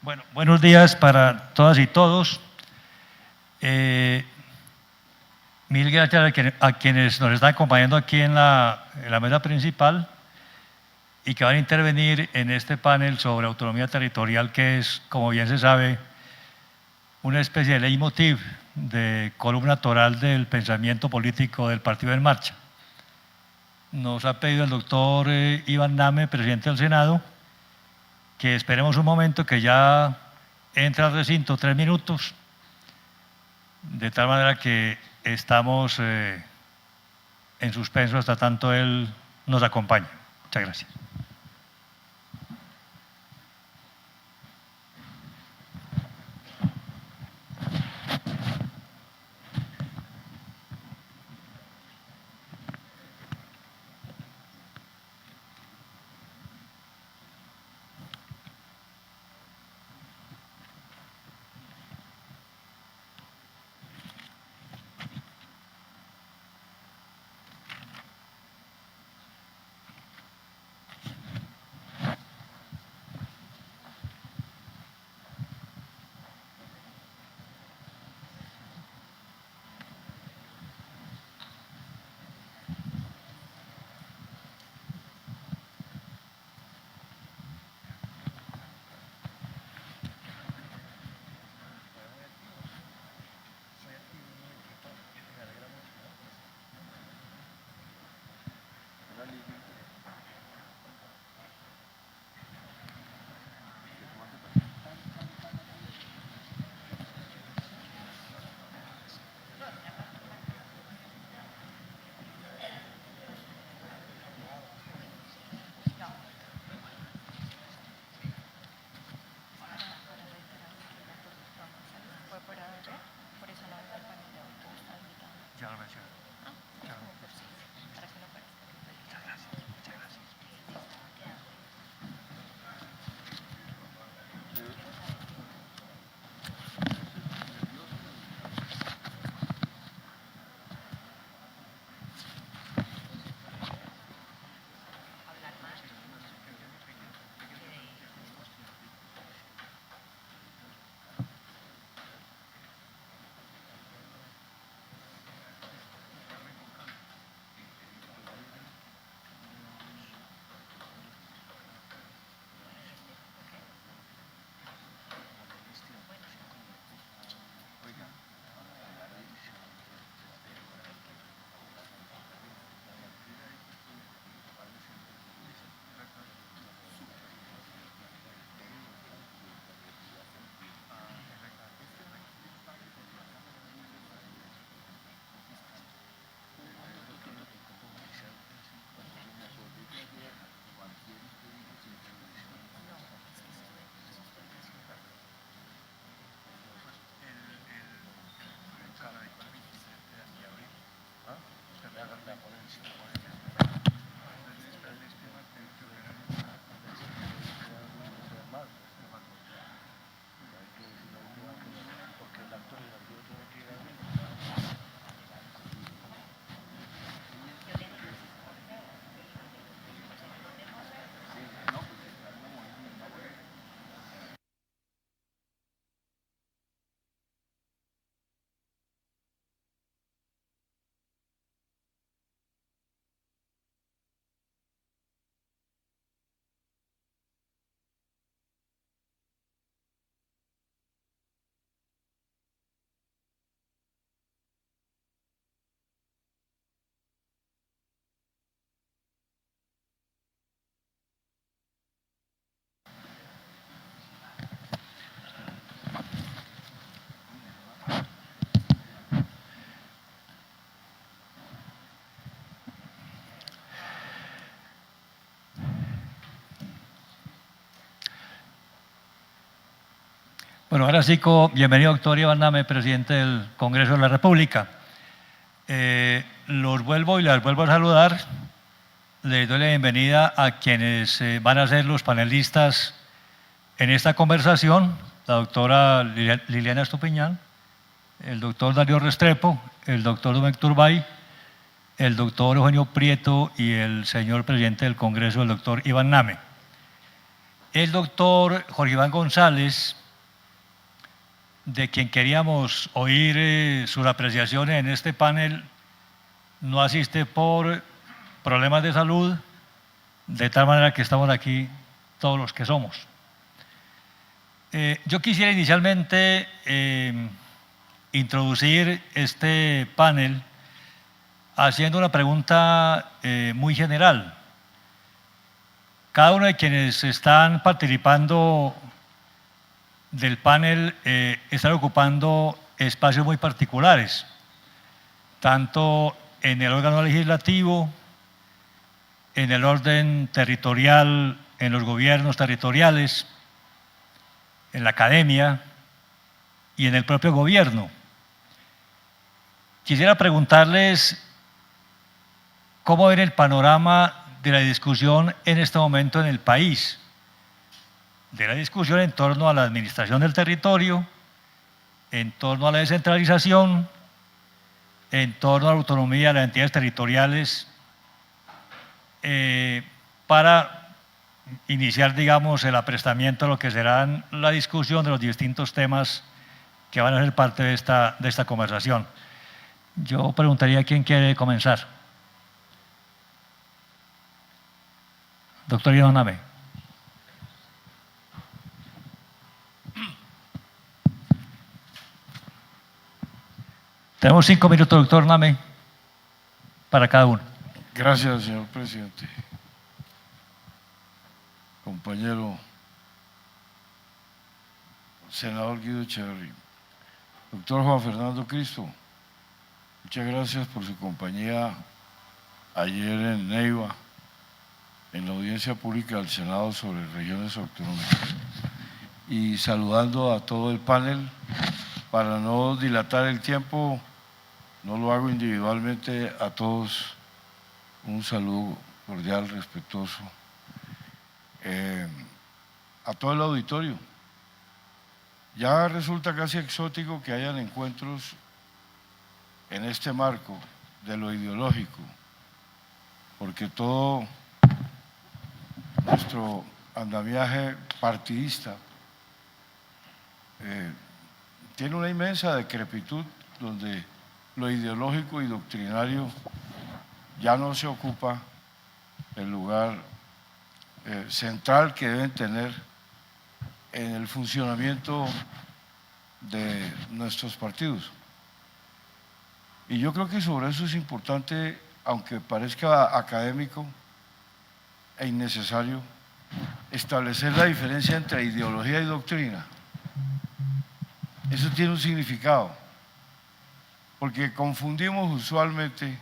Bueno, buenos días para todas y todos. Mil gracias a quienes nos están acompañando aquí en la mesa principal y que van a intervenir en este panel sobre autonomía territorial, que es, como bien se sabe, una especie de leitmotiv, de columna toral del pensamiento político del Partido en Marcha. Nos ha pedido el doctor Iván Name, presidente del Senado, que esperemos un momento, que ya entra al recinto, 3 minutos, de tal manera que estamos en suspenso hasta tanto él nos acompañe. Muchas gracias. Ya lo mencioné. Bueno, ahora sí, bienvenido, doctor Iván Name, presidente del Congreso de la República. Los vuelvo y las vuelvo a saludar. Les doy la bienvenida a quienes van a ser los panelistas en esta conversación: la doctora Liliana Estupiñán, el doctor Darío Restrepo, el doctor Domecq Turbay, el doctor Eugenio Prieto y el señor presidente del Congreso, el doctor Iván Name. El doctor Jorge Iván González, de quien queríamos oír sus apreciaciones en este panel, no asiste por problemas de salud, de tal manera que estamos aquí todos los que somos. Yo quisiera inicialmente introducir este panel haciendo una pregunta muy general. Cada uno de quienes están participando del panel están ocupando espacios muy particulares, tanto en el órgano legislativo, en el orden territorial, en los gobiernos territoriales, en la academia y en el propio gobierno. Quisiera preguntarles cómo ven el panorama de la discusión en este momento en el país, de la discusión en torno a la administración del territorio, en torno a la descentralización, en torno a la autonomía de las entidades territoriales, para iniciar, digamos, el aprestamiento de lo que será la discusión de los distintos temas que van a ser parte de esta conversación. Yo preguntaría quién quiere comenzar. Doctor Iván Name. Tenemos 5 minutos, doctor Name, para cada uno. Gracias, señor presidente. Compañero senador Guido Echeverri. Doctor Juan Fernando Cristo, muchas gracias por su compañía ayer en Neiva, en la audiencia pública del Senado sobre regiones autonómicas. Y saludando a todo el panel, para no dilatar el tiempo, no lo hago individualmente, a todos un saludo cordial, respetuoso, a todo el auditorio. Ya resulta casi exótico que hayan encuentros en este marco de lo ideológico, porque todo nuestro andamiaje partidista tiene una inmensa decrepitud donde lo ideológico y doctrinario ya no se ocupa el lugar central que deben tener en el funcionamiento de nuestros partidos. Y yo creo que sobre eso es importante, aunque parezca académico e innecesario, establecer la diferencia entre ideología y doctrina. Eso tiene un significado, porque confundimos usualmente,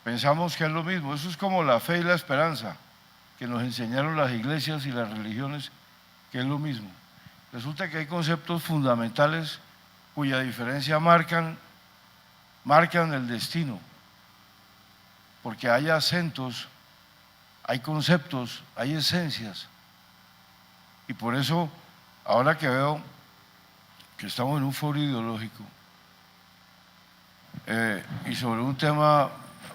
pensamos que es lo mismo. Eso es como la fe y la esperanza que nos enseñaron las iglesias y las religiones, que es lo mismo. Resulta que hay conceptos fundamentales cuya diferencia marcan el destino, porque hay acentos, hay conceptos, hay esencias. Y por eso, ahora que veo que estamos en un foro ideológico y sobre un tema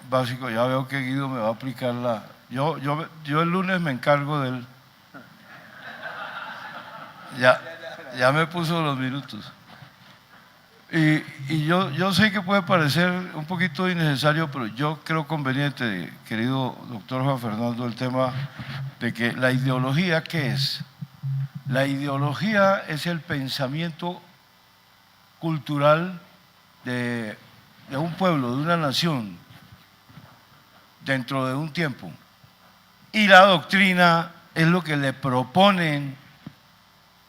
básico, ya veo que Guido me va a aplicar la… Yo el lunes me encargo de él. Ya me puso los minutos. Y yo sé que puede parecer un poquito innecesario, pero yo creo conveniente, querido doctor Juan Fernando, el tema de que la ideología, ¿qué es? La ideología es el pensamiento cultural de un pueblo, de una nación, dentro de un tiempo. Y la doctrina es lo que le proponen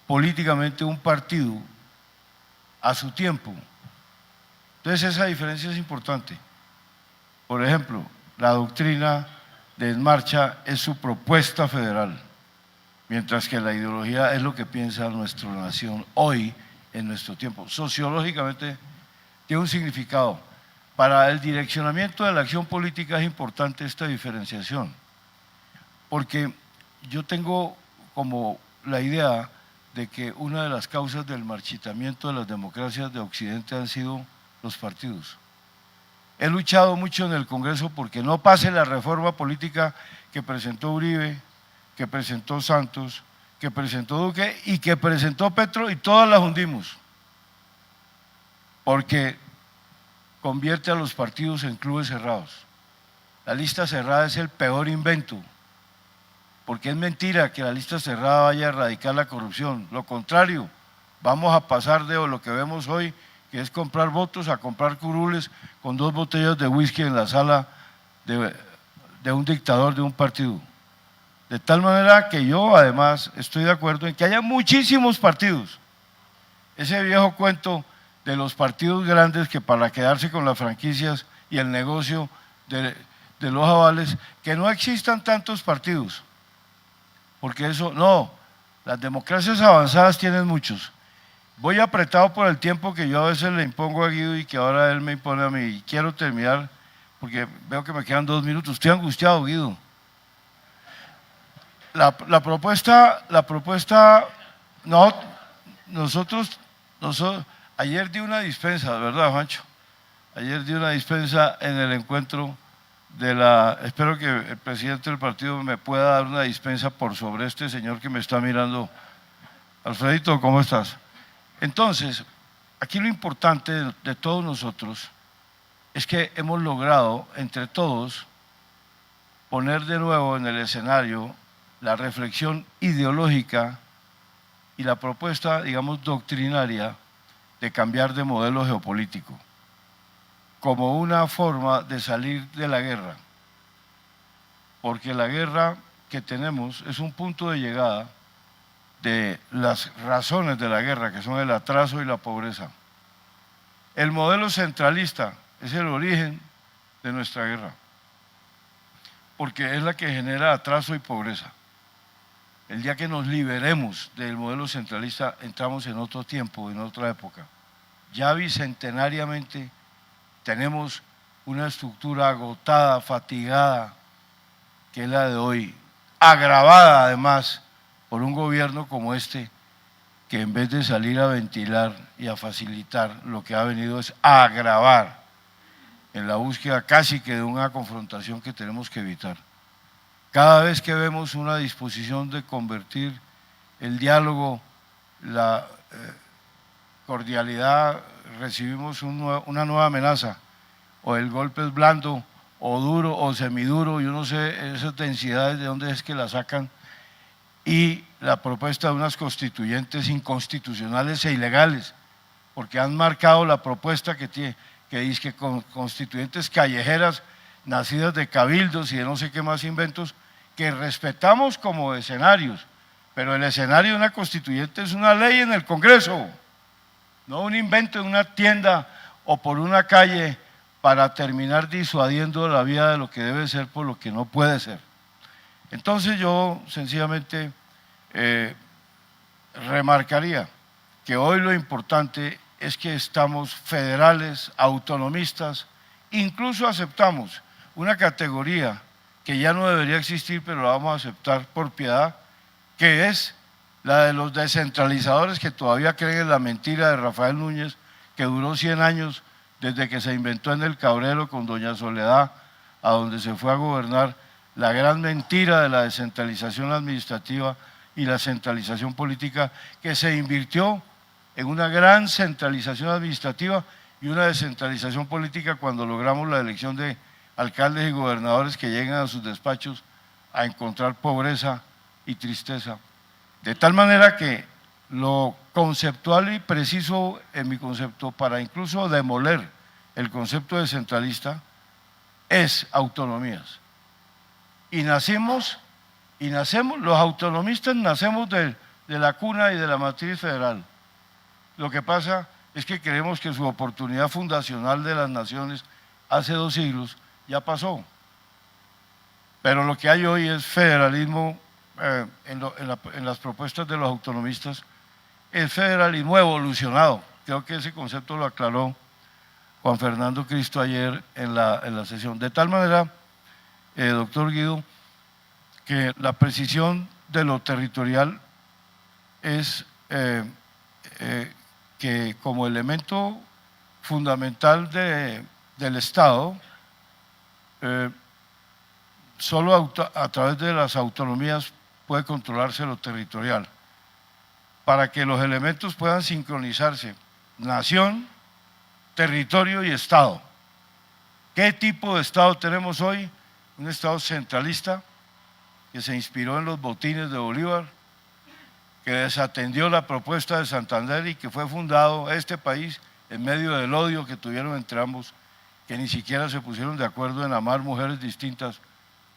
políticamente un partido a su tiempo. Entonces esa diferencia es importante. Por ejemplo, la doctrina de En Marcha es su propuesta federal, mientras que la ideología es lo que piensa nuestra nación hoy, en nuestro tiempo. Sociológicamente tiene un significado. Para el direccionamiento de la acción política es importante esta diferenciación, porque yo tengo como la idea de que una de las causas del marchitamiento de las democracias de Occidente han sido los partidos. He luchado mucho en el Congreso porque no pase la reforma política que presentó Uribe, que presentó Santos, que presentó Duque y que presentó Petro, y todas las hundimos, porque convierte a los partidos en clubes cerrados. La lista cerrada es el peor invento, porque es mentira que la lista cerrada vaya a erradicar la corrupción. Lo contrario, vamos a pasar de lo que vemos hoy, que es comprar votos, a comprar curules con 2 botellas de whisky en la sala de un dictador de un partido. De tal manera que yo además estoy de acuerdo en que haya muchísimos partidos. Ese viejo cuento de los partidos grandes que para quedarse con las franquicias y el negocio de los avales, que no existan tantos partidos, porque eso no, las democracias avanzadas tienen muchos. Voy apretado por el tiempo que yo a veces le impongo a Guido y que ahora él me impone a mí, y quiero terminar porque veo que me quedan 2 minutos. Estoy angustiado, Guido. La propuesta, nosotros, ayer di una dispensa, ¿verdad, Juancho? Ayer di una dispensa en el encuentro espero que el presidente del partido me pueda dar una dispensa por sobre este señor que me está mirando. Alfredito, ¿cómo estás? Entonces, aquí lo importante de todos nosotros es que hemos logrado, entre todos, poner de nuevo en el escenario la reflexión ideológica y la propuesta, digamos, doctrinaria de cambiar de modelo geopolítico como una forma de salir de la guerra, porque la guerra que tenemos es un punto de llegada de las razones de la guerra, que son el atraso y la pobreza. El modelo centralista es el origen de nuestra guerra, porque es la que genera atraso y pobreza. El día que nos liberemos del modelo centralista, entramos en otro tiempo, en otra época. Ya bicentenariamente tenemos una estructura agotada, fatigada, que es la de hoy, agravada además por un gobierno como este, que en vez de salir a ventilar y a facilitar, lo que ha venido es a agravar en la búsqueda casi que de una confrontación que tenemos que evitar. Cada vez que vemos una disposición de convertir el diálogo, la cordialidad, recibimos una nueva amenaza, o el golpe es blando, o duro, o semiduro, yo no sé esas densidades de dónde es que la sacan, y la propuesta de unas constituyentes inconstitucionales e ilegales, porque han marcado la propuesta que dice que con constituyentes callejeras, nacidas de cabildos y de no sé qué más inventos, que respetamos como escenarios, pero el escenario de una constituyente es una ley en el Congreso, no un invento en una tienda o por una calle para terminar disuadiendo la vida de lo que debe ser por lo que no puede ser. Entonces yo sencillamente remarcaría que hoy lo importante es que estamos federales, autonomistas, incluso aceptamos una categoría que ya no debería existir, pero la vamos a aceptar por piedad, que es la de los descentralizadores que todavía creen en la mentira de Rafael Núñez, que duró 100 años desde que se inventó en el Cabrero con doña Soledad, a donde se fue a gobernar, la gran mentira de la descentralización administrativa y la centralización política, que se invirtió en una gran centralización administrativa y una descentralización política cuando logramos la elección de alcaldes y gobernadores que llegan a sus despachos a encontrar pobreza y tristeza. De tal manera que lo conceptual y preciso en mi concepto para incluso demoler el concepto de centralista es autonomías. Y nacemos, los autonomistas nacemos de la cuna y de la matriz federal. Lo que pasa es que creemos que su oportunidad fundacional de las naciones hace 2 siglos ya pasó. Pero lo que hay hoy es federalismo, en las propuestas de los autonomistas, el federalismo evolucionado. Creo que ese concepto lo aclaró Juan Fernando Cristo ayer en la sesión. De tal manera, doctor Guido, que la precisión de lo territorial es que como elemento fundamental del Estado, solo a través de las autonomías puede controlarse lo territorial. Para que los elementos puedan sincronizarse, nación, territorio y Estado. ¿Qué tipo de Estado tenemos hoy? Un Estado centralista que se inspiró en los botines de Bolívar, que desatendió la propuesta de Santander y que fue fundado este país en medio del odio que tuvieron entre ambos, que ni siquiera se pusieron de acuerdo en amar mujeres distintas,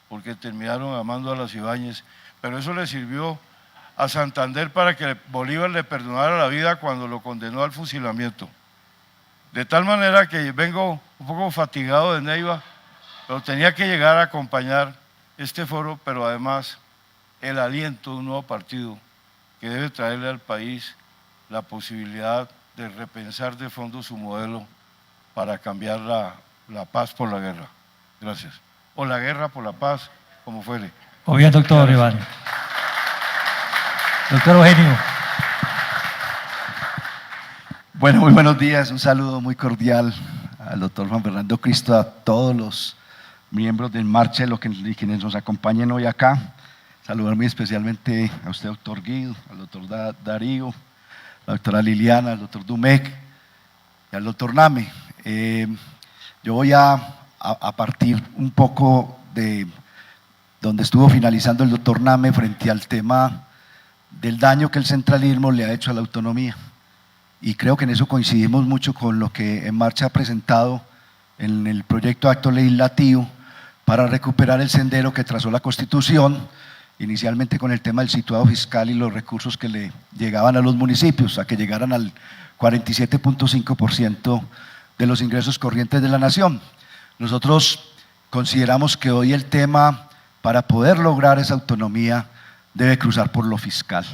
porque terminaron amando a las Ibáñez, pero eso le sirvió a Santander para que Bolívar le perdonara la vida cuando lo condenó al fusilamiento. De tal manera que vengo un poco fatigado de Neiva, pero tenía que llegar a acompañar este foro, pero además el aliento de un nuevo partido que debe traerle al país la posibilidad de repensar de fondo su modelo para cambiar la paz por la guerra. Gracias. O la guerra por la paz, como fuere. Muy bien, doctor Iván. Doctor Eugenio. Bueno, muy buenos días. Un saludo muy cordial al doctor Juan Fernando Cristo, a todos los miembros de En Marcha y quienes nos acompañen hoy acá. Saludar muy especialmente a usted, doctor Guido, al doctor Darío, a la doctora Liliana, al doctor Dumec y al doctor Name. Yo voy a partir un poco de donde estuvo finalizando el doctor Name frente al tema del daño que el centralismo le ha hecho a la autonomía. Y creo que en eso coincidimos mucho con lo que En Marcha ha presentado en el proyecto de acto legislativo para recuperar el sendero que trazó la Constitución, inicialmente con el tema del situado fiscal y los recursos que le llegaban a los municipios, a que llegaran al 47.5% de los ingresos corrientes de la nación. Nosotros consideramos que hoy el tema, para poder lograr esa autonomía, debe cruzar por lo fiscal.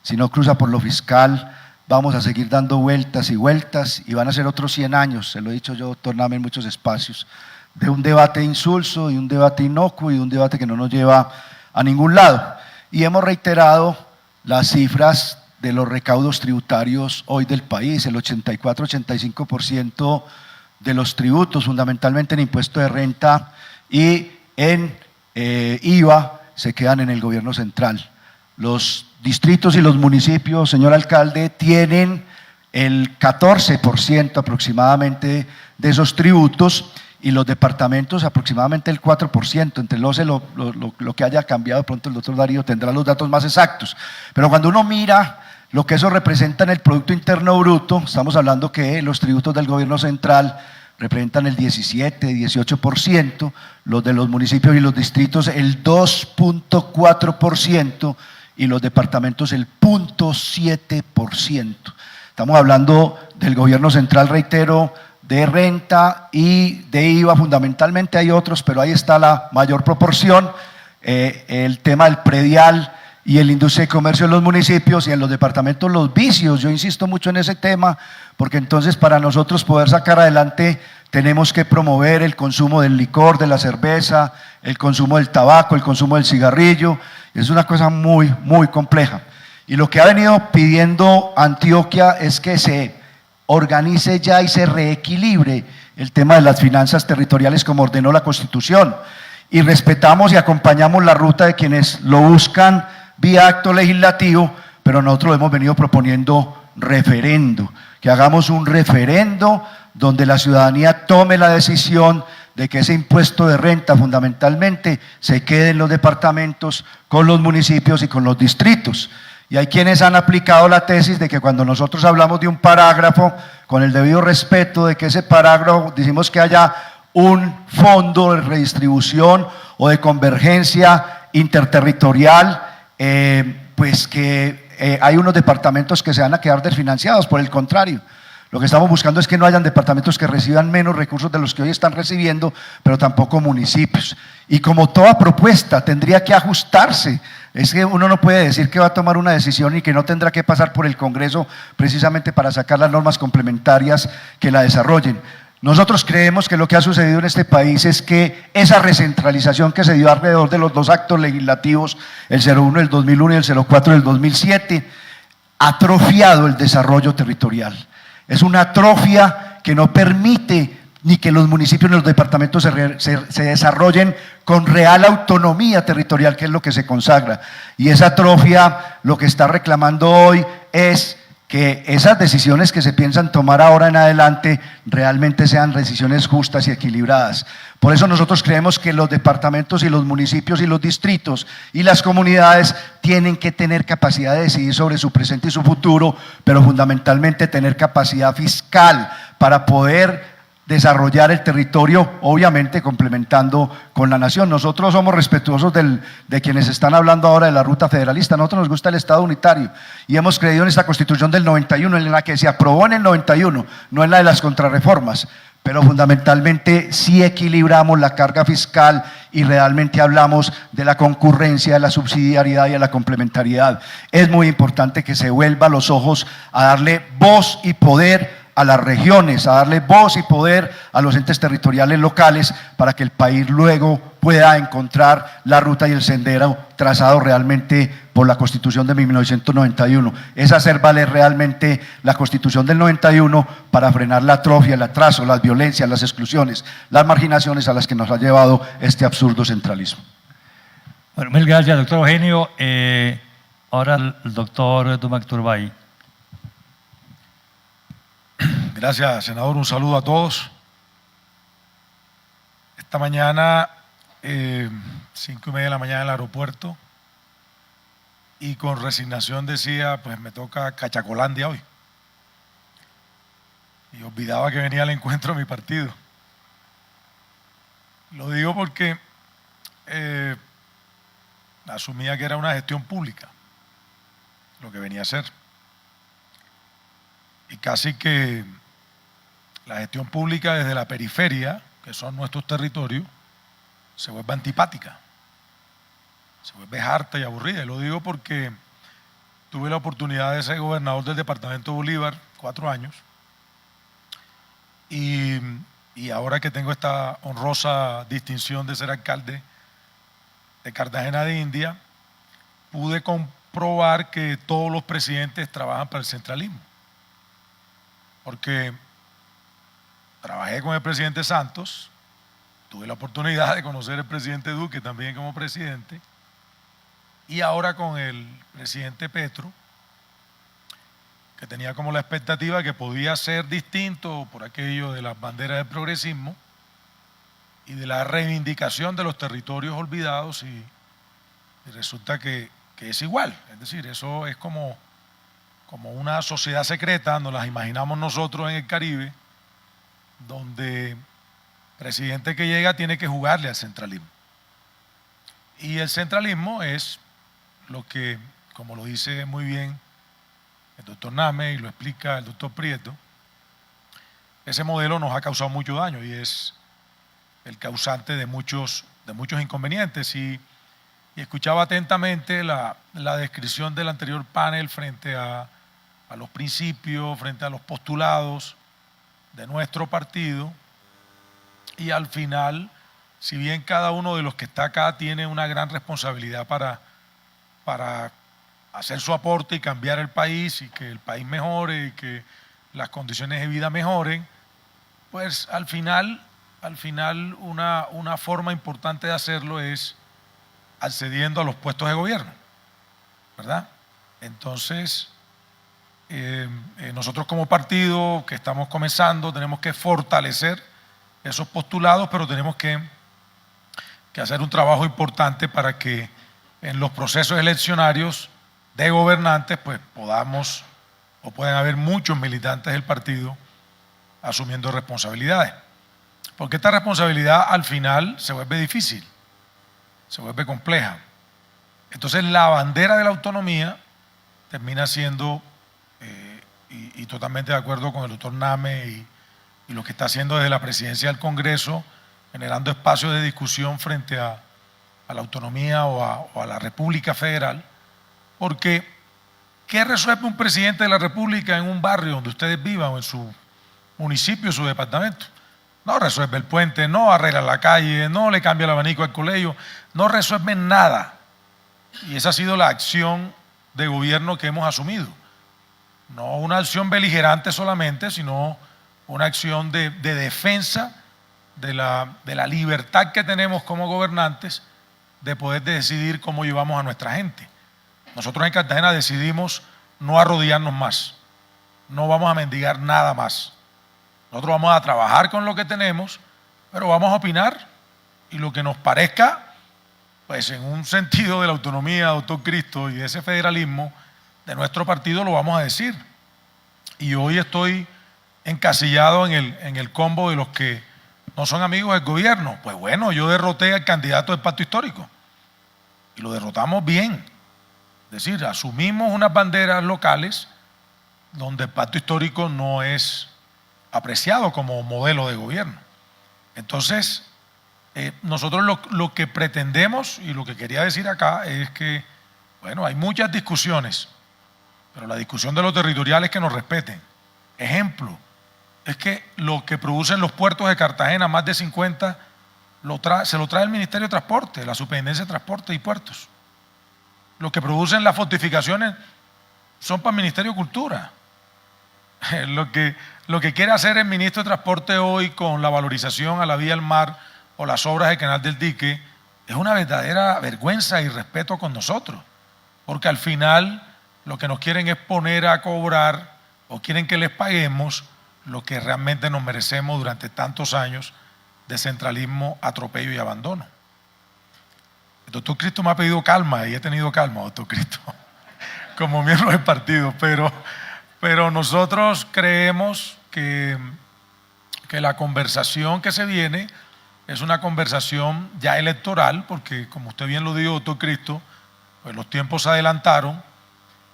Si no cruza por lo fiscal, vamos a seguir dando vueltas y vueltas y van a ser otros 100 años, se lo he dicho yo, doctor Name, en muchos espacios, de un debate insulso y un debate inocuo y un debate que no nos lleva a ningún lado. Y hemos reiterado las cifras de los recaudos tributarios hoy del país, el 84-85% de los tributos, fundamentalmente en impuesto de renta y en IVA, se quedan en el gobierno central. Los distritos y los municipios, señor alcalde, tienen el 14% aproximadamente de esos tributos y los departamentos aproximadamente el 4%, entre lo que haya cambiado, de pronto el doctor Darío tendrá los datos más exactos. Pero cuando uno mira lo que eso representa en el Producto Interno Bruto, estamos hablando que los tributos del gobierno central representan el 17-18%, los de los municipios y los distritos el 2.4% y los departamentos el 0.7%. Estamos hablando del gobierno central, reitero, de renta y de IVA fundamentalmente, hay otros, pero ahí está la mayor proporción, el tema del predial y el industria y comercio en los municipios y en los departamentos los vicios. Yo insisto mucho en ese tema porque entonces para nosotros poder sacar adelante tenemos que promover el consumo del licor, de la cerveza, el consumo del tabaco, el consumo del cigarrillo. Es una cosa muy, muy compleja. Y lo que ha venido pidiendo Antioquia es que se organice ya y se reequilibre el tema de las finanzas territoriales como ordenó la Constitución. Y respetamos y acompañamos la ruta de quienes lo buscan vía acto legislativo, pero nosotros hemos venido proponiendo referendo, que hagamos un referendo donde la ciudadanía tome la decisión de que ese impuesto de renta fundamentalmente se quede en los departamentos, con los municipios y con los distritos. Y hay quienes han aplicado la tesis de que cuando nosotros hablamos de un parágrafo, con el debido respeto de que ese parágrafo decimos que haya un fondo de redistribución o de convergencia interterritorial, pues que hay unos departamentos que se van a quedar desfinanciados. Por el contrario, lo que estamos buscando es que no hayan departamentos que reciban menos recursos de los que hoy están recibiendo, pero tampoco municipios. Y como toda propuesta tendría que ajustarse. Es que uno no puede decir que va a tomar una decisión y que no tendrá que pasar por el Congreso precisamente para sacar las normas complementarias que la desarrollen. Nosotros creemos que lo que ha sucedido en este país es que esa recentralización que se dio alrededor de los dos actos legislativos, el 01 del 2001 y el 04 del 2007, ha atrofiado el desarrollo territorial. Es una atrofia que no permite ni que los municipios ni los departamentos se desarrollen con real autonomía territorial, que es lo que se consagra. Y esa atrofia lo que está reclamando hoy es que esas decisiones que se piensan tomar ahora en adelante realmente sean decisiones justas y equilibradas. Por eso nosotros creemos que los departamentos y los municipios y los distritos y las comunidades tienen que tener capacidad de decidir sobre su presente y su futuro, pero fundamentalmente tener capacidad fiscal para poder desarrollar el territorio, obviamente complementando con la nación. Nosotros somos respetuosos de quienes están hablando ahora de la ruta federalista. A nosotros nos gusta el Estado unitario y hemos creído en esta Constitución del 91, en la que se aprobó en el 91, no en la de las contrarreformas, pero fundamentalmente sí equilibramos la carga fiscal y realmente hablamos de la concurrencia, de la subsidiariedad y de la complementariedad. Es muy importante que se vuelva los ojos a darle voz y poder a las regiones, a darle voz y poder a los entes territoriales locales para que el país luego pueda encontrar la ruta y el sendero trazado realmente por la Constitución de 1991. Es hacer valer realmente la Constitución del 91 para frenar la atrofia, el atraso, las violencias, las exclusiones, las marginaciones a las que nos ha llevado este absurdo centralismo. Bueno, mil gracias, doctor Eugenio. Ahora el doctor Dumac Turbay. Gracias, senador. Un saludo a todos. Esta mañana, 5:30 de la mañana en el aeropuerto, y con resignación decía, pues me toca Cachacolandia hoy. Y olvidaba que venía al encuentro de mi partido. Lo digo porque asumía que era una gestión pública lo que venía a hacer. Y casi que la gestión pública desde la periferia, que son nuestros territorios, se vuelve antipática, se vuelve harta y aburrida. Y lo digo porque tuve la oportunidad de ser gobernador del departamento de Bolívar 4 años, y ahora que tengo esta honrosa distinción de ser alcalde de Cartagena de India, pude comprobar que todos los presidentes trabajan para el centralismo. Porque trabajé con el presidente Santos, tuve la oportunidad de conocer al presidente Duque también como presidente, y ahora con el presidente Petro, que tenía como la expectativa que podía ser distinto por aquello de las banderas del progresismo y de la reivindicación de los territorios olvidados, y resulta que es igual. Es decir, eso es como una sociedad secreta, nos las imaginamos nosotros en el Caribe, donde el presidente que llega tiene que jugarle al centralismo. Y el centralismo es lo que, como lo dice muy bien el doctor Name y lo explica el doctor Prieto, ese modelo nos ha causado mucho daño y es el causante de muchos inconvenientes. Y escuchaba atentamente la descripción del anterior panel frente a los principios, frente a los postulados de nuestro partido, y al final, si bien cada uno de los que está acá tiene una gran responsabilidad para hacer su aporte y cambiar el país y que el país mejore y que las condiciones de vida mejoren, pues al final una forma importante de hacerlo es accediendo a los puestos de gobierno, ¿verdad? Entonces, nosotros como partido que estamos comenzando tenemos que fortalecer esos postulados, pero tenemos que hacer un trabajo importante para que en los procesos eleccionarios de gobernantes pues puedan haber muchos militantes del partido asumiendo responsabilidades, porque esta responsabilidad al final se vuelve difícil, se vuelve compleja. Entonces la bandera de la autonomía termina siendo, y totalmente de acuerdo con el doctor Name y lo que está haciendo desde la presidencia del Congreso, generando espacios de discusión frente a la autonomía o a la República Federal, porque ¿qué resuelve un presidente de la República en un barrio donde ustedes vivan o en su municipio, su departamento? No resuelve el puente, no arregla la calle, no le cambia el abanico al colegio, no resuelve nada. Y esa ha sido la acción de gobierno que hemos asumido. No una acción beligerante solamente, sino una acción de defensa de la libertad que tenemos como gobernantes de poder decidir cómo llevamos a nuestra gente. Nosotros en Cartagena decidimos no arrodillarnos más, no vamos a mendigar nada más. Nosotros vamos a trabajar con lo que tenemos, pero vamos a opinar y lo que nos parezca, pues en un sentido de la autonomía, doctor Cristo, y de ese federalismo de nuestro partido lo vamos a decir. Y hoy estoy encasillado en el combo de los que no son amigos del gobierno. Pues bueno, yo derroté al candidato del pacto histórico y lo derrotamos bien. Es decir, asumimos unas banderas locales donde el pacto histórico no es apreciado como modelo de gobierno. Entonces, nosotros lo que pretendemos y lo que quería decir acá es que, bueno, hay muchas discusiones, pero la discusión de lo territorial es que nos respeten. Ejemplo, es que lo que producen los puertos de Cartagena, más de 50, se lo trae el Ministerio de Transporte, la Superintendencia de Transporte y Puertos. Lo que producen las fortificaciones son para el Ministerio de Cultura. Lo que quiere hacer el ministro de Transporte hoy con la valorización a la vía del mar o las obras del Canal del Dique es una verdadera vergüenza y respeto con nosotros, porque al final lo que nos quieren es poner a cobrar o quieren que les paguemos lo que realmente nos merecemos durante tantos años de centralismo, atropello y abandono. El doctor Cristo me ha pedido calma y he tenido calma, doctor Cristo, como miembro del partido, pero nosotros creemos que la conversación que se viene es una conversación ya electoral, porque como usted bien lo dijo, doctor Cristo, pues los tiempos se adelantaron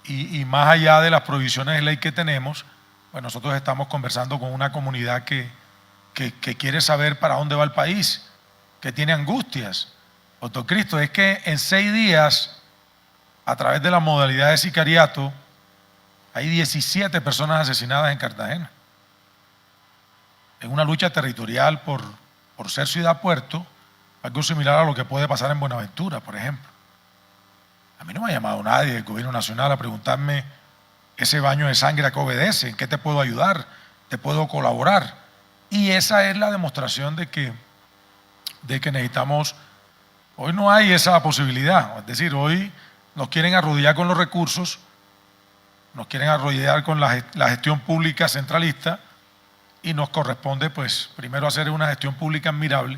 y más allá de las provisiones de ley que tenemos, pues nosotros estamos conversando con una comunidad que quiere saber para dónde va el país, que tiene angustias. Doctor Cristo, es que en 6 días, a través de la modalidad de sicariato, hay 17 personas asesinadas en Cartagena. En una lucha territorial por ser ciudad-puerto, algo similar a lo que puede pasar en Buenaventura, por ejemplo. A mí no me ha llamado nadie del gobierno nacional a preguntarme ese baño de sangre a qué obedece, en qué te puedo ayudar, te puedo colaborar. Y esa es la demostración de que necesitamos. Hoy no hay esa posibilidad, es decir, hoy nos quieren arrodillar con los recursos, nos quieren arrodillar con la gestión pública centralista y nos corresponde pues primero hacer una gestión pública admirable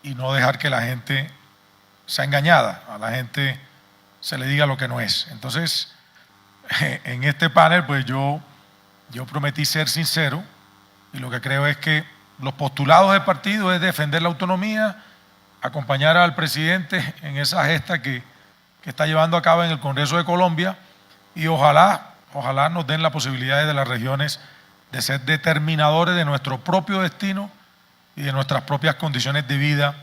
y no dejar que la gente sea engañada, a la gente se le diga lo que no es. Entonces, en este panel pues yo prometí ser sincero y lo que creo es que los postulados del partido es defender la autonomía, acompañar al presidente en esa gesta que está llevando a cabo en el Congreso de Colombia y ojalá nos den la posibilidad de las regiones de ser determinadores de nuestro propio destino y de nuestras propias condiciones de vida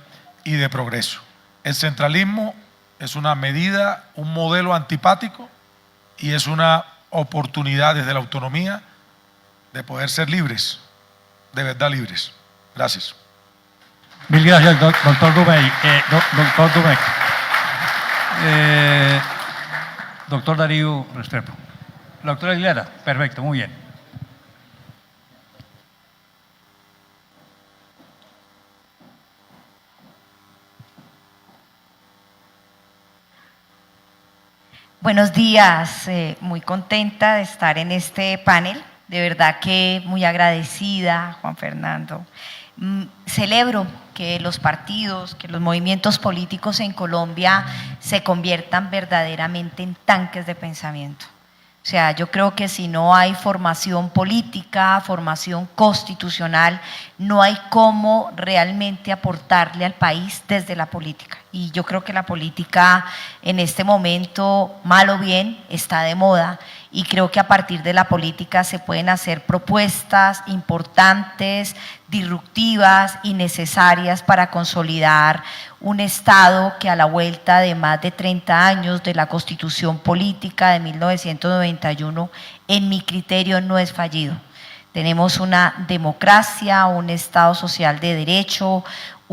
y de progreso. El centralismo es una medida, un modelo antipático y es una oportunidad desde la autonomía de poder ser libres, de verdad libres. Gracias. Mil gracias, doctor Dumey. Doctor Domecq. Doctor Darío Restrepo. La doctora Aguilera, perfecto, muy bien. Buenos días, muy contenta de estar en este panel, de verdad que muy agradecida, Juan Fernando. Celebro que los partidos, que los movimientos políticos en Colombia se conviertan verdaderamente en tanques de pensamiento. O sea, yo creo que si no hay formación política, formación constitucional, no hay cómo realmente aportarle al país desde la política. Y yo creo que la política en este momento, mal o bien, está de moda. Y creo que a partir de la política se pueden hacer propuestas importantes, disruptivas y necesarias para consolidar un Estado que a la vuelta de más de 30 años de la Constitución Política de 1991, en mi criterio no es fallido. Tenemos una democracia, un Estado social de derecho,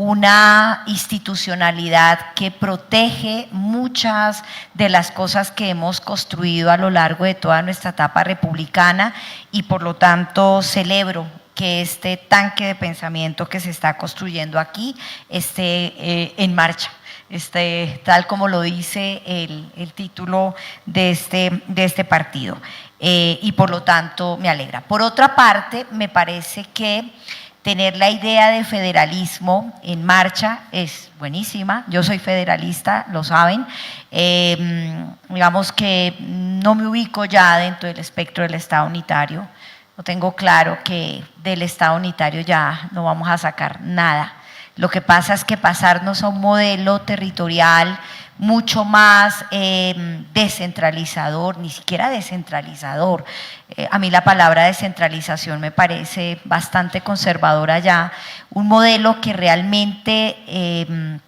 una institucionalidad que protege muchas de las cosas que hemos construido a lo largo de toda nuestra etapa republicana y por lo tanto celebro que este tanque de pensamiento que se está construyendo aquí esté en marcha. Tal como lo dice el título de este partido. Y por lo tanto me alegra. Por otra parte, me parece que tener la idea de federalismo en marcha es buenísima. Yo soy federalista, lo saben. Digamos que no me ubico ya dentro del espectro del Estado unitario. No tengo claro que del Estado unitario ya no vamos a sacar nada. Lo que pasa es que pasarnos a un modelo territorial mucho más descentralizador, ni siquiera descentralizador. A mí la palabra descentralización me parece bastante conservadora ya. Un modelo que realmente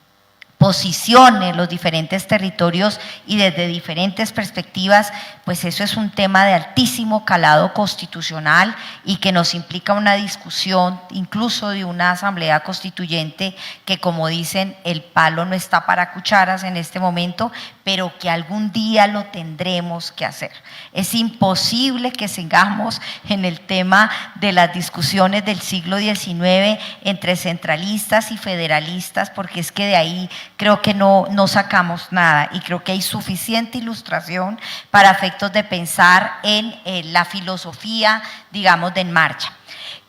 posicione los diferentes territorios y desde diferentes perspectivas, pues eso es un tema de altísimo calado constitucional y que nos implica una discusión incluso de una asamblea constituyente que, como dicen, el palo no está para cucharas en este momento, pero que algún día lo tendremos que hacer. Es imposible que sigamos en el tema de las discusiones del siglo XIX entre centralistas y federalistas, porque es que de ahí creo que no sacamos nada y creo que hay suficiente ilustración para efectos de pensar en la filosofía, digamos, de En Marcha.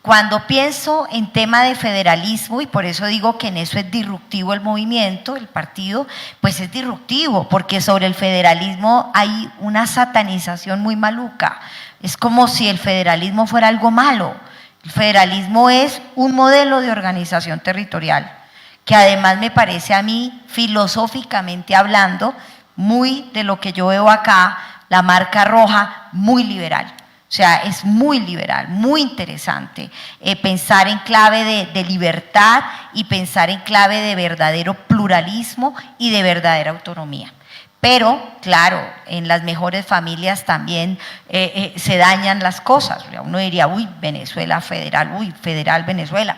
Cuando pienso en tema de federalismo, y por eso digo que en eso es disruptivo el movimiento, el partido, pues es disruptivo, porque sobre el federalismo hay una satanización muy maluca. Es como si el federalismo fuera algo malo. El federalismo es un modelo de organización territorial, que además me parece a mí, filosóficamente hablando, muy de lo que yo veo acá, la marca roja, muy liberal. O sea, es muy liberal, muy interesante pensar en clave de libertad y pensar en clave de verdadero pluralismo y de verdadera autonomía. Pero, claro, en las mejores familias también se dañan las cosas. Uno diría, uy, Venezuela federal, uy, federal Venezuela.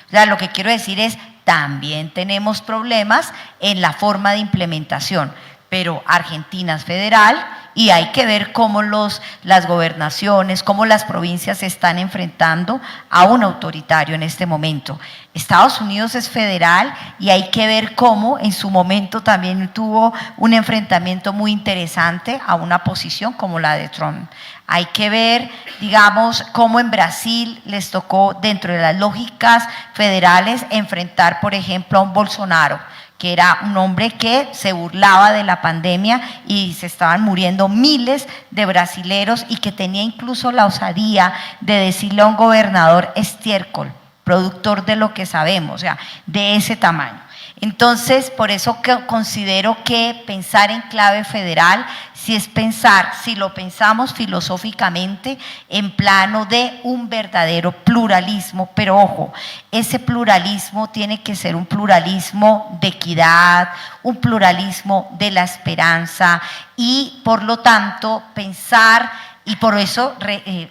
O sea, lo que quiero decir es, también tenemos problemas en la forma de implementación, pero Argentina es federal y hay que ver cómo las gobernaciones, cómo las provincias se están enfrentando a un autoritario en este momento. Estados Unidos es federal y hay que ver cómo en su momento también tuvo un enfrentamiento muy interesante a una posición como la de Trump. Hay que ver, digamos, cómo en Brasil les tocó dentro de las lógicas federales enfrentar, por ejemplo, a un Bolsonaro, que era un hombre que se burlaba de la pandemia y se estaban muriendo miles de brasileros y que tenía incluso la osadía de decirle a un gobernador estiércol, productor de lo que sabemos, o sea, de ese tamaño. Entonces, por eso que considero que pensar en clave federal, si lo pensamos filosóficamente en plano de un verdadero pluralismo, pero ojo, ese pluralismo tiene que ser un pluralismo de equidad, un pluralismo de la esperanza y por lo tanto pensar, y por eso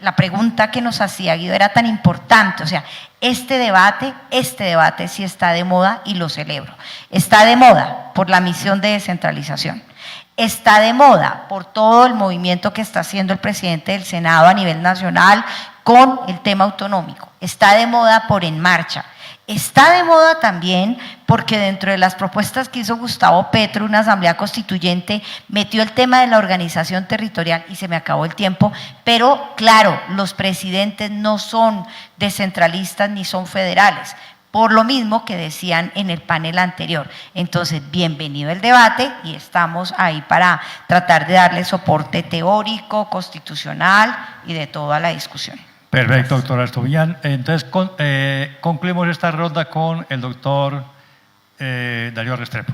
la pregunta que nos hacía Guido era tan importante, o sea, este debate sí está de moda y lo celebro. Está de moda por la misión de descentralización. Está de moda por todo el movimiento que está haciendo el presidente del Senado a nivel nacional con el tema autonómico. Está de moda por En Marcha. Está de moda también porque dentro de las propuestas que hizo Gustavo Petro, una asamblea constituyente, metió el tema de la organización territorial y se me acabó el tiempo, pero claro, los presidentes no son descentralistas ni son federales, por lo mismo que decían en el panel anterior. Entonces, bienvenido el debate y estamos ahí para tratar de darle soporte teórico, constitucional y de toda la discusión. Perfecto, doctora Estupiñán. Entonces, concluimos esta ronda con el doctor Darío Restrepo.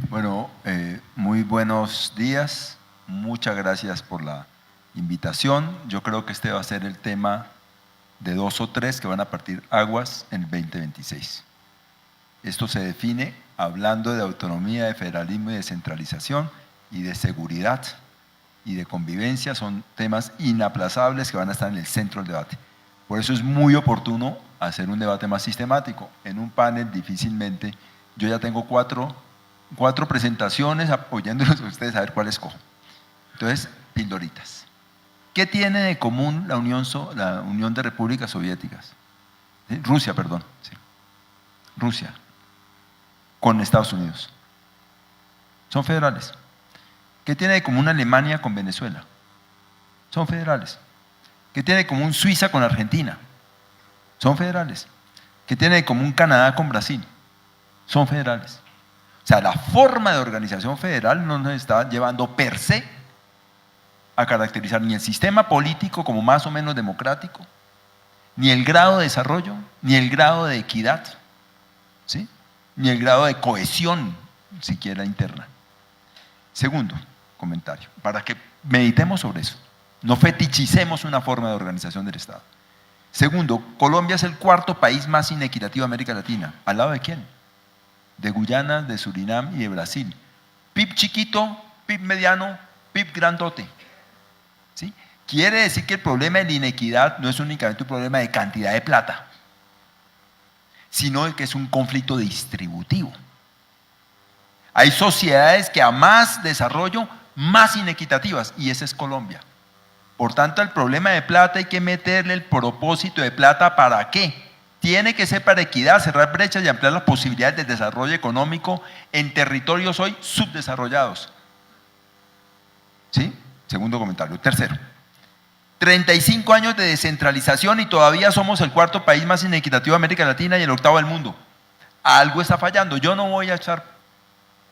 Bueno, muy buenos días. Muchas gracias por la invitación. Yo creo que este va a ser el tema de 2 o 3 que van a partir aguas en el 2026. Esto se define hablando de autonomía, de federalismo y descentralización y de seguridad y de convivencia. Son temas inaplazables que van a estar en el centro del debate. Por eso es muy oportuno hacer un debate más sistemático. En un panel difícilmente, yo ya tengo cuatro presentaciones apoyándolos a ustedes a ver cuál escojo. Entonces, pildoritas. ¿Qué tiene de común la Unión de Repúblicas Soviéticas? ¿Sí? Rusia, perdón. Sí. Rusia con Estados Unidos. Son federales. ¿Qué tiene de común Alemania con Venezuela? Son federales. ¿Qué tiene de común Suiza con Argentina? Son federales. ¿Qué tiene de común Canadá con Brasil? Son federales. O sea, la forma de organización federal no nos está llevando per se a caracterizar ni el sistema político como más o menos democrático, ni el grado de desarrollo, ni el grado de equidad, ¿sí? Ni el grado de cohesión, siquiera interna. Segundo comentario, para que meditemos sobre eso, no fetichicemos una forma de organización del Estado. Segundo, Colombia es el cuarto país más inequitativo de América Latina. ¿Al lado de quién? De Guyana, de Surinam y de Brasil. PIB chiquito, PIB mediano, PIB grandote. ¿Sí? Quiere decir que el problema de la inequidad no es únicamente un problema de cantidad de plata, sino que es un conflicto distributivo. Hay sociedades que a más desarrollo, más inequitativas, y esa es Colombia. Por tanto, el problema de plata hay que meterle el propósito de plata ¿para qué? Tiene que ser para equidad, cerrar brechas y ampliar las posibilidades de desarrollo económico en territorios hoy subdesarrollados. ¿Sí? Segundo comentario. Tercero, 35 años de descentralización y todavía somos el cuarto país más inequitativo de América Latina y el octavo del mundo. Algo está fallando. Yo no voy a echar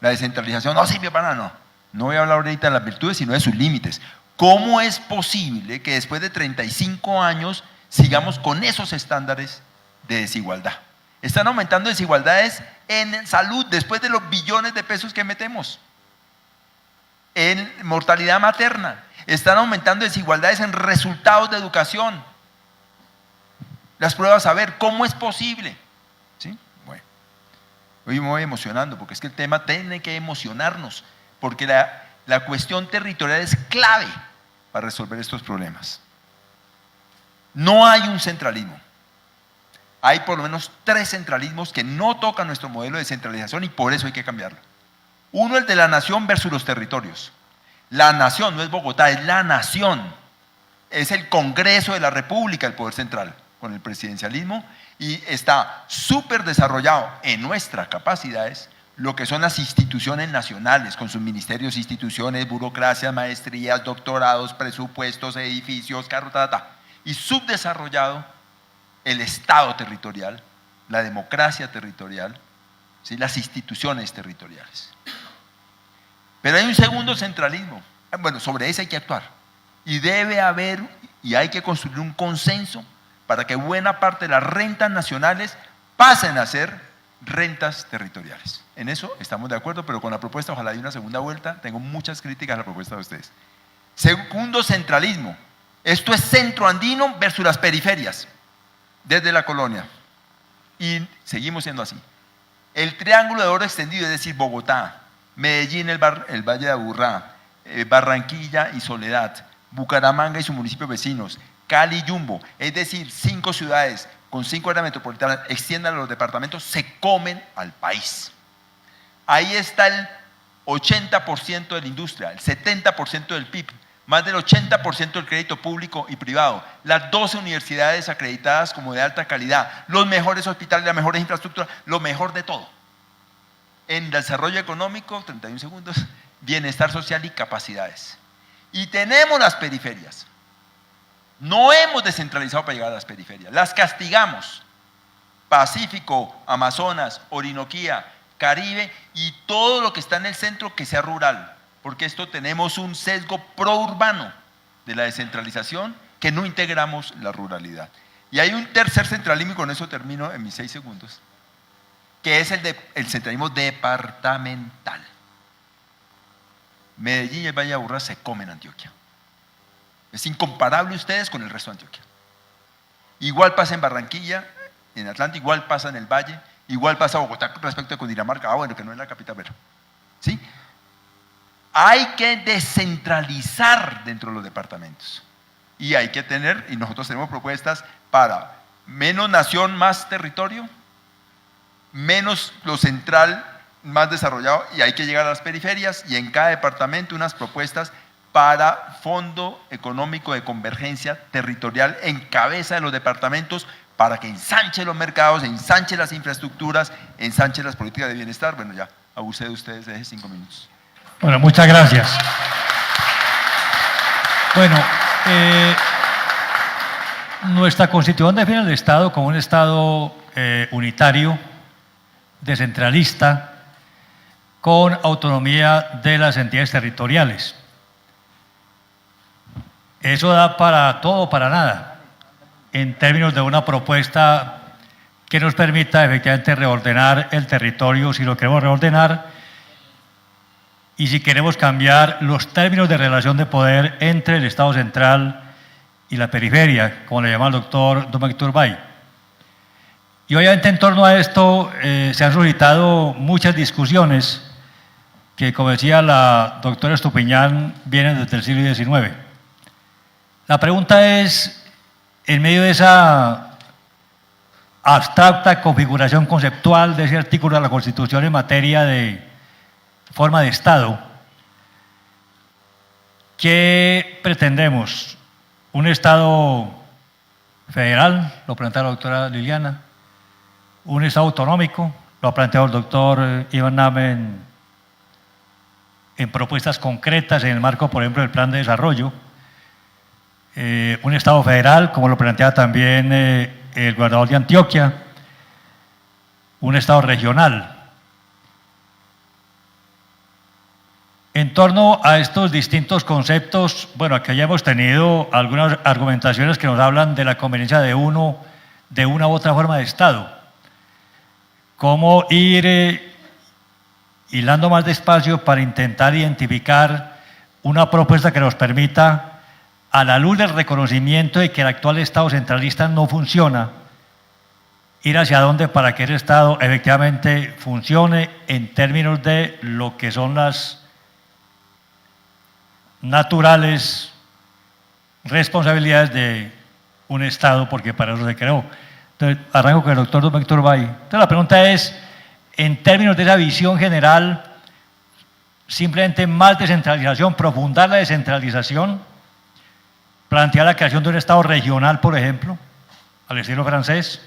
la descentralización, no sirve para nada, no. No voy a hablar ahorita de las virtudes, sino de sus límites. ¿Cómo es posible que después de 35 años sigamos con esos estándares de desigualdad? Están aumentando desigualdades en salud después de los billones de pesos que metemos. En mortalidad materna. Están aumentando desigualdades en resultados de educación. Las pruebas a ver, ¿cómo es posible? ¿Sí? Bueno, hoy me voy emocionando porque es que el tema tiene que emocionarnos, porque la cuestión territorial es clave para resolver estos problemas. No hay un centralismo. Hay por lo menos 3 centralismos que no tocan nuestro modelo de centralización y por eso hay que cambiarlo. Uno, el de la nación versus los territorios. La nación no es Bogotá, es la nación. Es el Congreso de la República, el poder central, con el presidencialismo, y está súper desarrollado en nuestras capacidades lo que son las instituciones nacionales, con sus ministerios, instituciones, burocracias, maestrías, doctorados, presupuestos, edificios, y subdesarrollado el Estado territorial, la democracia territorial, ¿sí? Las instituciones territoriales. Pero hay un segundo centralismo. Bueno, sobre ese hay que actuar. Y debe haber, y hay que construir un consenso para que buena parte de las rentas nacionales pasen a ser rentas territoriales. En eso estamos de acuerdo, pero con la propuesta ojalá haya una segunda vuelta. Tengo muchas críticas a la propuesta de ustedes. Segundo centralismo. Esto es centro andino versus las periferias, desde la colonia. Y seguimos siendo así. El triángulo de oro extendido, es decir, Bogotá, Medellín, el Valle de Aburrá, Barranquilla y Soledad, Bucaramanga y sus municipios vecinos, Cali y Jumbo, es decir, 5 ciudades con 5 áreas metropolitanas, extiendan a los departamentos, se comen al país. Ahí está el 80% de la industria, el 70% del PIB, más del 80% del crédito público y privado, las 12 universidades acreditadas como de alta calidad, los mejores hospitales, las mejores infraestructuras, lo mejor de todo. En desarrollo económico, 31 segundos, bienestar social y capacidades. Y tenemos las periferias. No hemos descentralizado para llegar a las periferias, las castigamos. Pacífico, Amazonas, Orinoquía, Caribe y todo lo que está en el centro que sea rural, porque esto tenemos un sesgo prourbano de la descentralización que no integramos la ruralidad. Y hay un tercer centralismo, y con eso termino en mis 6 segundos, que es el centralismo departamental. Medellín y el Valle de Aburrá se comen Antioquia. Es incomparable ustedes con el resto de Antioquia. Igual pasa en Barranquilla, en Atlanta, igual pasa en el Valle, igual pasa en Bogotá respecto a Cundinamarca, bueno, que no es la capital, pero ¿sí? Hay que descentralizar dentro de los departamentos. Y hay que tener, y nosotros tenemos propuestas para Menos nación, más territorio, menos lo central, más desarrollado, y hay que llegar a las periferias, y en cada departamento unas propuestas para fondo económico de convergencia territorial en cabeza de los departamentos para que ensanche los mercados, ensanche las infraestructuras, ensanche las políticas de bienestar. Bueno, ya abusé de ustedes, deje 5 minutos. Bueno, muchas gracias. Bueno, nuestra Constitución define el Estado como un Estado unitario, descentralista, con autonomía de las entidades territoriales. Eso da para todo o para nada, en términos de una propuesta que nos permita efectivamente reordenar el territorio si lo queremos reordenar y si queremos cambiar los términos de relación de poder entre el Estado central y la periferia, como le llama el doctor Domecq Turbay. Y obviamente en torno a esto se han suscitado muchas discusiones que, como decía la doctora Estupiñán, vienen desde el siglo XIX. La pregunta es, en medio de esa abstracta configuración conceptual de ese artículo de la Constitución en materia de forma de Estado, ¿qué pretendemos? ¿Un Estado federal? Lo plantea la doctora Liliana. ¿Un Estado autonómico? Lo ha planteado el doctor Iván Name en propuestas concretas en el marco, por ejemplo, del Plan de Desarrollo. Un Estado federal, como lo plantea también el gobernador de Antioquia. Un Estado regional. En torno a estos distintos conceptos, bueno, aquí ya hemos tenido algunas argumentaciones que nos hablan de la conveniencia de una u otra forma de Estado. Cómo ir hilando más despacio para intentar identificar una propuesta que nos permita, a la luz del reconocimiento de que el actual Estado centralista no funciona, ir hacia dónde para que ese Estado efectivamente funcione en términos de lo que son las naturales responsabilidades de un Estado, porque para eso se creó. Entonces, arranco con el doctor Domecq Turbay. Entonces, la pregunta es, en términos de esa visión general, simplemente más descentralización, profundar la descentralización, plantear la creación de un Estado regional, por ejemplo, al estilo francés,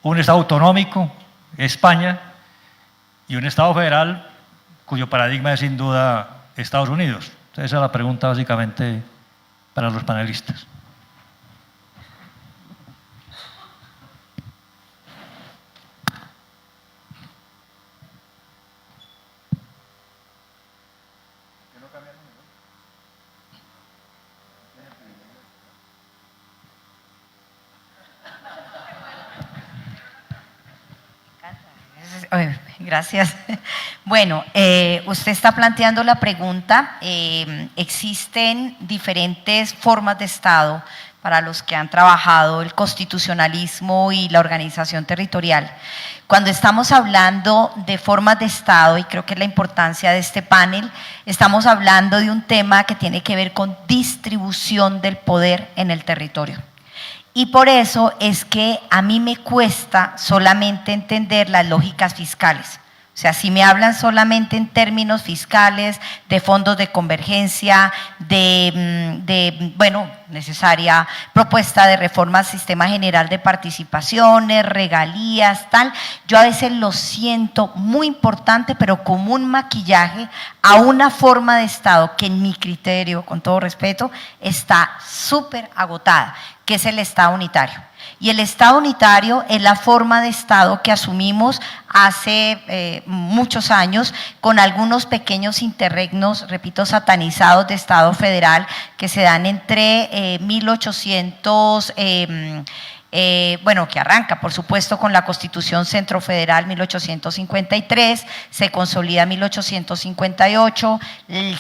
un Estado autonómico, España, y un Estado federal, cuyo paradigma es sin duda Estados Unidos. Entonces, esa es la pregunta básicamente para los panelistas. Gracias. Bueno, usted está planteando la pregunta, existen diferentes formas de Estado para los que han trabajado el constitucionalismo y la organización territorial. Cuando estamos hablando de formas de Estado, y creo que es la importancia de este panel, estamos hablando de un tema que tiene que ver con distribución del poder en el territorio. Y por eso es que a mí me cuesta solamente entender las lógicas fiscales. O sea, si me hablan solamente en términos fiscales, de fondos de convergencia, bueno, necesaria propuesta de reforma al sistema general de participaciones, regalías, tal, yo a veces lo siento muy importante, pero como un maquillaje a una forma de Estado que en mi criterio, con todo respeto, está súper agotada, que es el Estado unitario. Y el Estado unitario es la forma de Estado que asumimos hace muchos años, con algunos pequeños interregnos, repito, satanizados de Estado federal, que se dan entre 1800… bueno, que arranca por supuesto con la Constitución Centrofederal 1853, se consolida en 1858,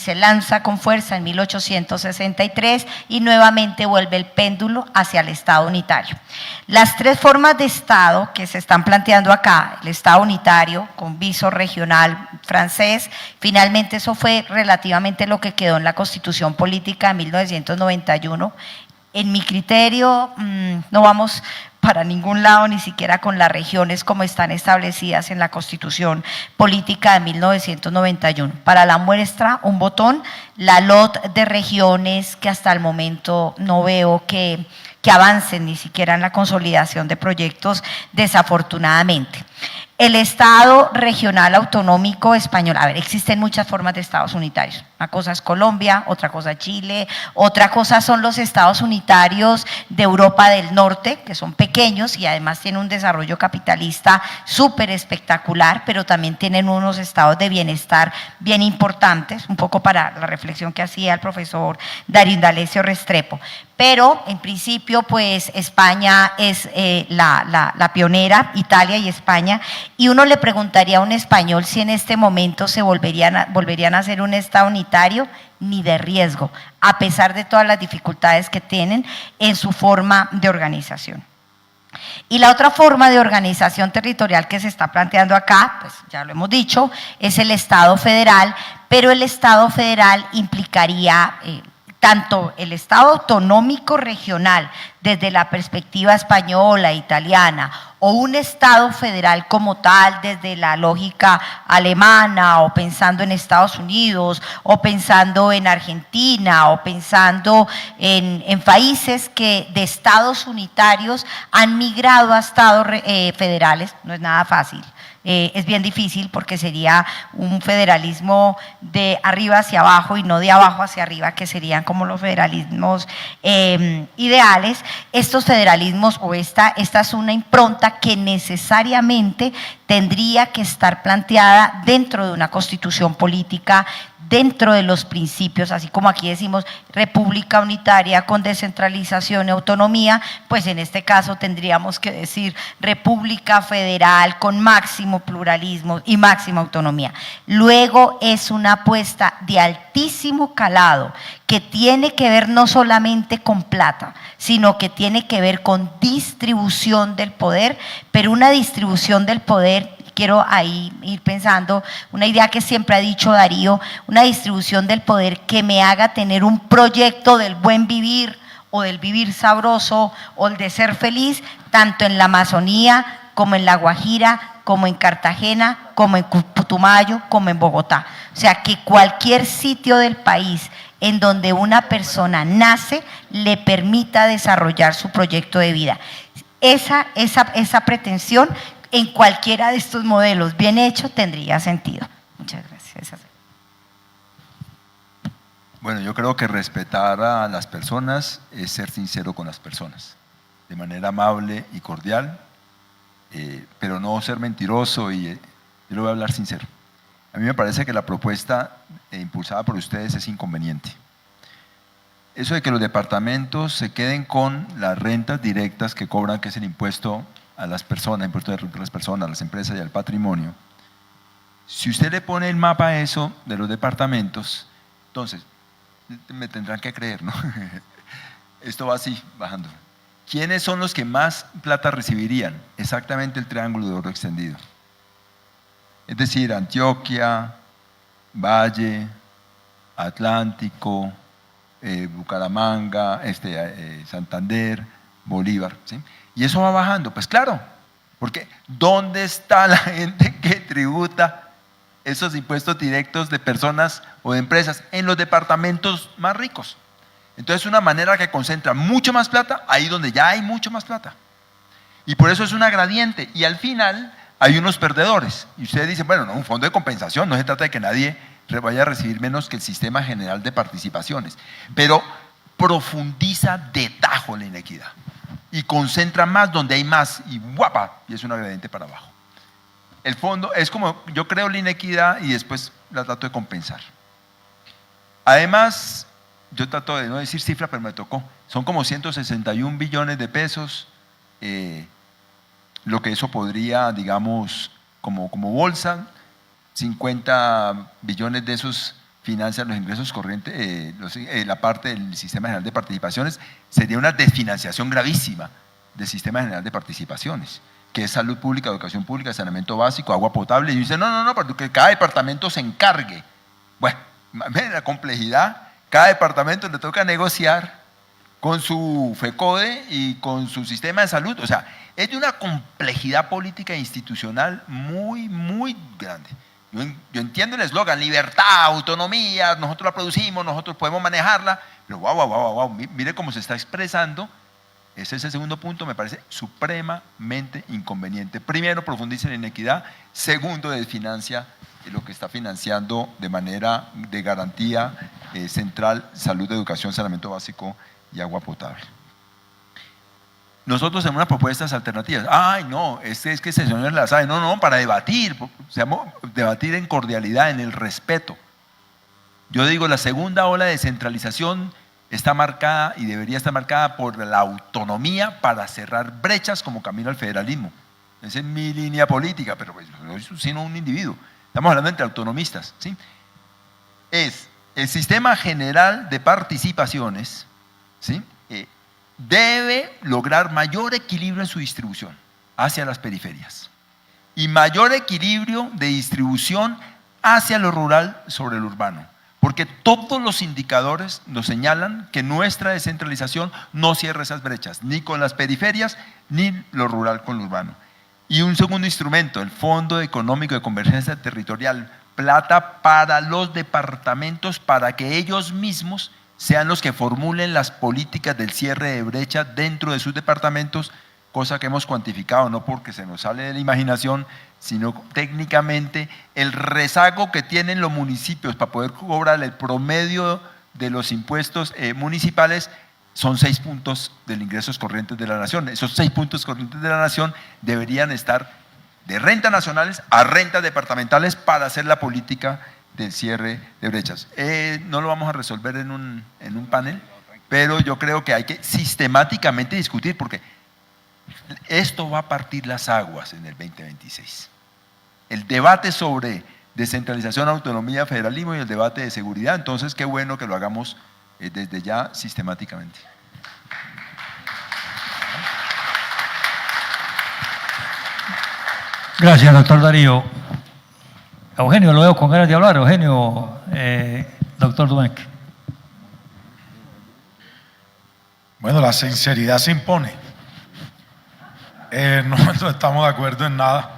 se lanza con fuerza en 1863 y nuevamente vuelve el péndulo hacia el Estado unitario. Las tres formas de Estado que se están planteando acá, el Estado unitario con viso regional francés, finalmente eso fue relativamente lo que quedó en la Constitución Política de 1991. En mi criterio, no vamos para ningún lado, ni siquiera con las regiones como están establecidas en la Constitución Política de 1991. Para la muestra, un botón, la LOT de regiones que hasta el momento no veo que avancen ni siquiera en la consolidación de proyectos, desafortunadamente. El Estado regional autonómico español, a ver, existen muchas formas de estados unitarios. Una cosa es Colombia, otra cosa es Chile, otra cosa son los estados unitarios de Europa del Norte, que son pequeños y además tienen un desarrollo capitalista súper espectacular, pero también tienen unos estados de bienestar bien importantes, un poco para la reflexión que hacía el profesor Darío Indalecio Restrepo. Pero en principio, pues España es la pionera, Italia y España, y uno le preguntaría a un español si en este momento se volverían a hacer un Estado unitario, ni de riesgo, a pesar de todas las dificultades que tienen en su forma de organización. Y la otra forma de organización territorial que se está planteando acá, pues ya lo hemos dicho, es el Estado federal, pero el Estado federal implicaría tanto el Estado autonómico regional desde la perspectiva española, italiana, o un Estado federal como tal desde la lógica alemana, o pensando en Estados Unidos, o pensando en Argentina, o pensando en países que de estados unitarios han migrado a estados federales, no es nada fácil. Es bien difícil porque sería un federalismo de arriba hacia abajo y no de abajo hacia arriba, que serían como los federalismos ideales. Estos federalismos o esta es una impronta que necesariamente tendría que estar planteada dentro de una constitución política, dentro de los principios, así como aquí decimos república unitaria con descentralización y autonomía, pues en este caso tendríamos que decir república federal con máximo pluralismo y máxima autonomía. Luego es una apuesta de altísimo calado que tiene que ver no solamente con plata, sino que tiene que ver con distribución del poder, pero una distribución del poder, quiero ahí ir pensando, una idea que siempre ha dicho Darío, una distribución del poder que me haga tener un proyecto del buen vivir o del vivir sabroso o el de ser feliz, tanto en la Amazonía como en La Guajira, como en Cartagena, como en Putumayo, como en Bogotá. O sea, que cualquier sitio del país en donde una persona nace le permita desarrollar su proyecto de vida. Esa pretensión en cualquiera de estos modelos bien hecho tendría sentido. Muchas gracias. Bueno, yo creo que respetar a las personas es ser sincero con las personas, de manera amable y cordial, pero no ser mentiroso y yo le voy a hablar sincero. A mí me parece que la propuesta impulsada por ustedes es inconveniente. Eso de que los departamentos se queden con las rentas directas que cobran, que es el impuesto a las personas, impuesto de renta a las personas, a las empresas y al patrimonio. Si usted le pone el mapa a eso de los departamentos, entonces me tendrán que creer, ¿no? Esto va así, bajando. ¿Quiénes son los que más plata recibirían? Exactamente el triángulo de oro extendido. Es decir, Antioquia, Valle, Atlántico, Bucaramanga, Santander, Bolívar, ¿sí? Y eso va bajando, pues claro, porque ¿dónde está la gente que tributa esos impuestos directos de personas o de empresas? En los departamentos más ricos. Entonces es una manera que concentra mucho más plata ahí donde ya hay mucho más plata. Y por eso es una gradiente. Y al final hay unos perdedores. Y ustedes dicen, bueno, no, un fondo de compensación, no se trata de que nadie vaya a recibir menos que el sistema general de participaciones. Pero profundiza de tajo la inequidad. Y concentra más donde hay más. Y guapa, y es una gradiente para abajo. El fondo es como, yo creo la inequidad y después la trato de compensar. Además, yo trato de no decir cifra, pero me tocó. Son como 161 billones de pesos, lo que eso podría, digamos, como bolsa, 50 billones de esos financian los ingresos corrientes, la parte del Sistema General de Participaciones. Sería una desfinanciación gravísima del Sistema General de Participaciones, que es salud pública, educación pública, saneamiento básico, agua potable. Y dice, no, para que cada departamento se encargue. Bueno, la complejidad. Cada departamento le toca negociar con su FECODE y con su sistema de salud. O sea, es de una complejidad política e institucional muy, muy grande. Yo entiendo el eslogan, libertad, autonomía, nosotros la producimos, nosotros podemos manejarla, pero wow, mire cómo se está expresando. Ese es el segundo punto, me parece supremamente inconveniente. Primero, profundiza en la inequidad. Segundo, desfinancia lo que está financiando de manera de garantía central, salud, educación, saneamiento básico y agua potable. Nosotros tenemos unas propuestas alternativas. Ay, no, es que ese señor la sabe. No, para debatir, debatir en cordialidad, en el respeto. Yo digo, la segunda ola de descentralización está marcada y debería estar marcada por la autonomía para cerrar brechas como camino al federalismo. Esa es mi línea política, pero pues, no sino un individuo. Estamos hablando entre autonomistas, ¿sí? Es el sistema general de participaciones, ¿sí? Debe lograr mayor equilibrio en su distribución hacia las periferias y mayor equilibrio de distribución hacia lo rural sobre lo urbano, porque todos los indicadores nos señalan que nuestra descentralización no cierra esas brechas, ni con las periferias, ni lo rural con lo urbano. Y un segundo instrumento, el Fondo Económico de Convergencia Territorial, plata para los departamentos para que ellos mismos sean los que formulen las políticas del cierre de brecha dentro de sus departamentos, cosa que hemos cuantificado, no porque se nos sale de la imaginación, sino técnicamente el rezago que tienen los municipios para poder cobrar el promedio de los impuestos municipales son 6 puntos de los ingresos corrientes de la nación. Esos 6 puntos corrientes de la nación deberían estar de rentas nacionales a rentas departamentales para hacer la política del cierre de brechas. No lo vamos a resolver en un panel, pero yo creo que hay que sistemáticamente discutir, porque esto va a partir las aguas en el 2026. El debate sobre descentralización, autonomía, federalismo y el debate de seguridad. Entonces, qué bueno que lo hagamos desde ya sistemáticamente. Gracias, doctor Darío. Eugenio, lo veo con ganas de hablar. Eugenio, doctor Duenque. Bueno, la sinceridad se impone. No estamos de acuerdo en nada.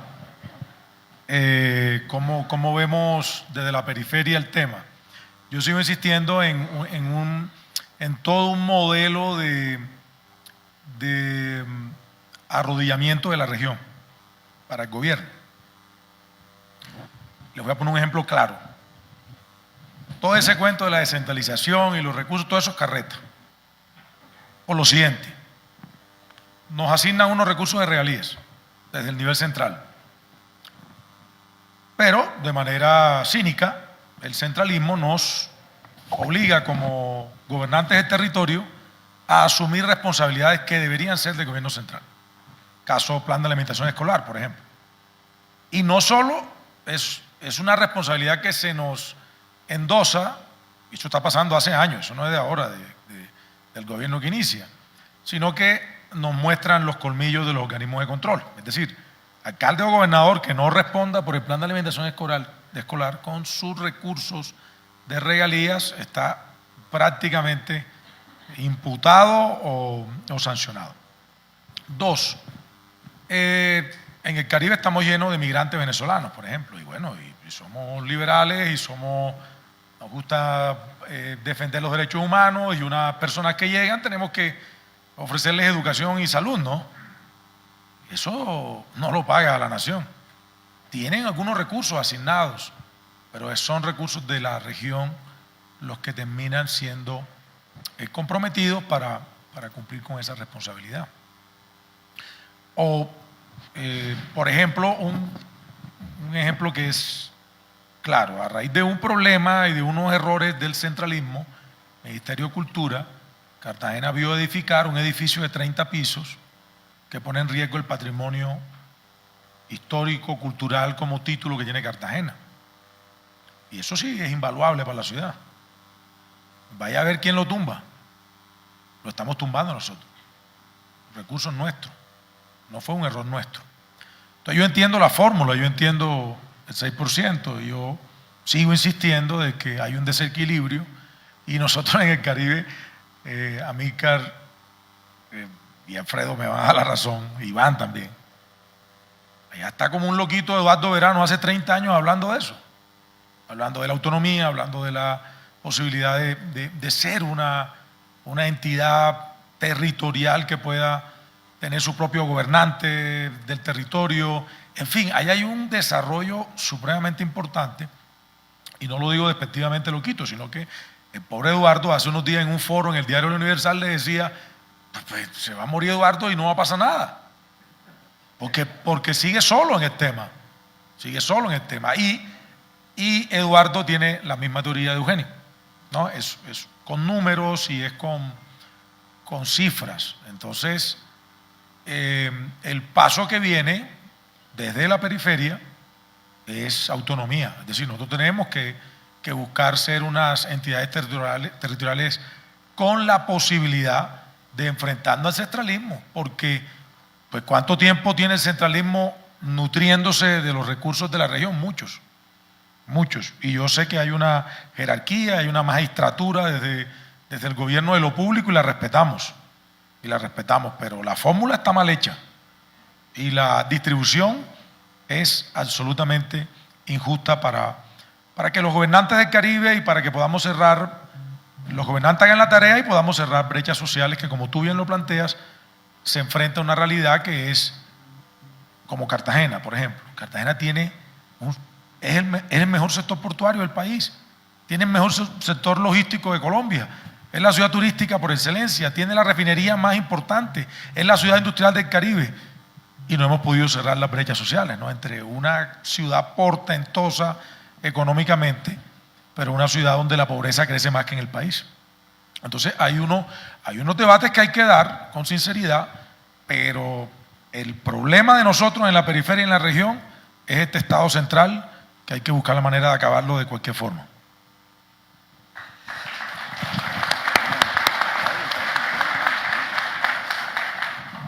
¿Cómo vemos desde la periferia el tema? Yo sigo insistiendo en todo un modelo de arrodillamiento de la región para el gobierno. Les voy a poner un ejemplo claro. Todo ese cuento de la descentralización y los recursos, todo eso es carreta. Por lo siguiente, nos asignan unos recursos de regalías desde el nivel central. Pero de manera cínica, el centralismo nos obliga como gobernantes del territorio a asumir responsabilidades que deberían ser del gobierno central. Caso plan de alimentación escolar, por ejemplo. Y no solo es una responsabilidad que se nos endosa, y eso está pasando hace años, eso no es de ahora, del gobierno que inicia, sino que nos muestran los colmillos de los organismos de control. Es decir, alcalde o gobernador que no responda por el plan de alimentación escolar con sus recursos de regalías está prácticamente imputado o sancionado. 2, en el Caribe estamos llenos de migrantes venezolanos, por ejemplo, y bueno, y somos liberales y nos gusta defender los derechos humanos, y unas personas que llegan tenemos que ofrecerles educación y salud, ¿no? Eso no lo paga la nación. Tienen algunos recursos asignados, pero son recursos de la región los que terminan siendo comprometidos para cumplir con esa responsabilidad. O, por ejemplo, un ejemplo que es claro, a raíz de un problema y de unos errores del centralismo, Ministerio de Cultura, Cartagena vio edificar un edificio de 30 pisos que pone en riesgo el patrimonio histórico, cultural como título que tiene Cartagena. Y eso sí es invaluable para la ciudad. Vaya a ver quién lo tumba. Lo estamos tumbando nosotros. Recursos nuestros. No fue un error nuestro. Entonces yo entiendo la fórmula, yo entiendo el 6%, y yo sigo insistiendo de que hay un desequilibrio, y nosotros en el Caribe Amílcar y Alfredo me van a dar la razón, Iván también. Allá está como un loquito Eduardo Verano hace 30 años hablando de eso, hablando de la autonomía, hablando de la posibilidad de ser una entidad territorial que pueda tener su propio gobernante del territorio. En fin, ahí hay un desarrollo supremamente importante, y no lo digo despectivamente loquito, sino que el pobre Eduardo hace unos días en un foro en el diario La Universal le decía, pues se va a morir Eduardo y no va a pasar nada, porque sigue solo en el tema, y Eduardo tiene la misma teoría de Eugenio, ¿no? Es con números y es con cifras. Entonces, el paso que viene desde la periferia es autonomía, es decir, nosotros tenemos que buscar ser unas entidades territoriales con la posibilidad de enfrentarnos al centralismo, porque pues ¿cuánto tiempo tiene el centralismo nutriéndose de los recursos de la región? Muchos, y yo sé que hay una jerarquía, hay una magistratura desde el gobierno de lo público, y la respetamos, pero la fórmula está mal hecha y la distribución es absolutamente injusta para que los gobernantes del Caribe y para que podamos cerrar, los gobernantes hagan la tarea y podamos cerrar brechas sociales que, como tú bien lo planteas, se enfrenta a una realidad que es como Cartagena, por ejemplo. Cartagena es el mejor sector portuario del país, tiene el mejor sector logístico de Colombia, es la ciudad turística por excelencia, tiene la refinería más importante, es la ciudad industrial del Caribe, y no hemos podido cerrar las brechas sociales, ¿no? Entre una ciudad portentosa económicamente, pero una ciudad donde la pobreza crece más que en el país. Entonces hay unos debates que hay que dar con sinceridad, pero el problema de nosotros en la periferia y en la región es este Estado central, que hay que buscar la manera de acabarlo de cualquier forma.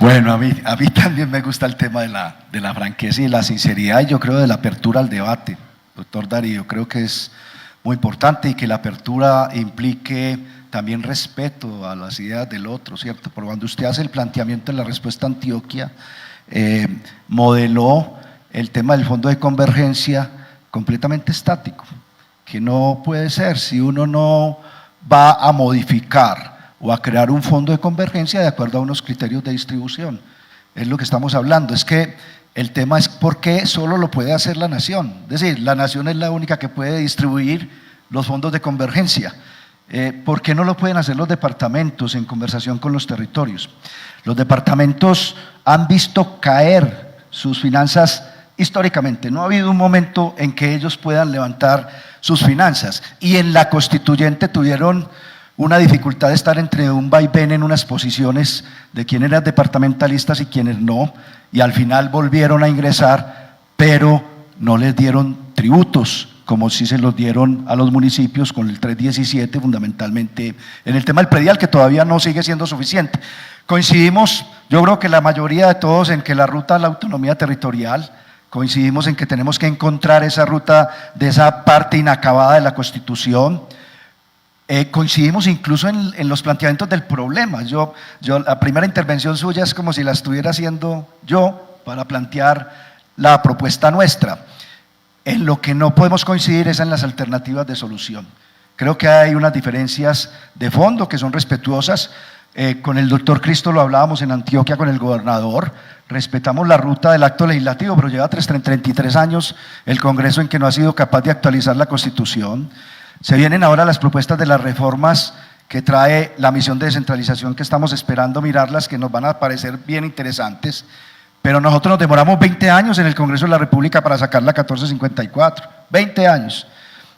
Bueno, a mí también me gusta el tema de la franqueza y la sinceridad, y yo creo de la apertura al debate, doctor Darío. Creo que es muy importante, y que la apertura implique también respeto a las ideas del otro, ¿cierto? Porque cuando usted hace el planteamiento en la respuesta a Antioquia, modeló el tema del fondo de convergencia completamente estático, que no puede ser si uno no va a modificar o a crear un fondo de convergencia de acuerdo a unos criterios de distribución. Es lo que estamos hablando. Es que el tema es por qué solo lo puede hacer la nación. Es decir, la nación es la única que puede distribuir los fondos de convergencia. ¿Por qué no lo pueden hacer los departamentos en conversación con los territorios? Los departamentos han visto caer sus finanzas históricamente. No ha habido un momento en que ellos puedan levantar sus finanzas, y en la constituyente tuvieron una dificultad de estar entre un vaivén en unas posiciones de quienes eran departamentalistas y quienes no, y al final volvieron a ingresar, pero no les dieron tributos, como sí se los dieron a los municipios con el 317, fundamentalmente en el tema del predial, que todavía no sigue siendo suficiente. Coincidimos, yo creo que la mayoría de todos, en que la ruta a la autonomía territorial, coincidimos en que tenemos que encontrar esa ruta de esa parte inacabada de la Constitución. Coincidimos incluso en los planteamientos del problema. Yo la primera intervención suya es como si la estuviera haciendo yo para plantear la propuesta nuestra. En lo que no podemos coincidir es en las alternativas de solución. Creo que hay unas diferencias de fondo que son respetuosas. Con el doctor Cristo lo hablábamos en Antioquia con el gobernador, respetamos la ruta del acto legislativo, pero lleva 33 años el Congreso en que no ha sido capaz de actualizar la Constitución. Se vienen ahora las propuestas de las reformas que trae la misión de descentralización, que estamos esperando mirarlas, que nos van a parecer bien interesantes, pero nosotros nos demoramos 20 años en el Congreso de la República para sacar la 1454, 20 años.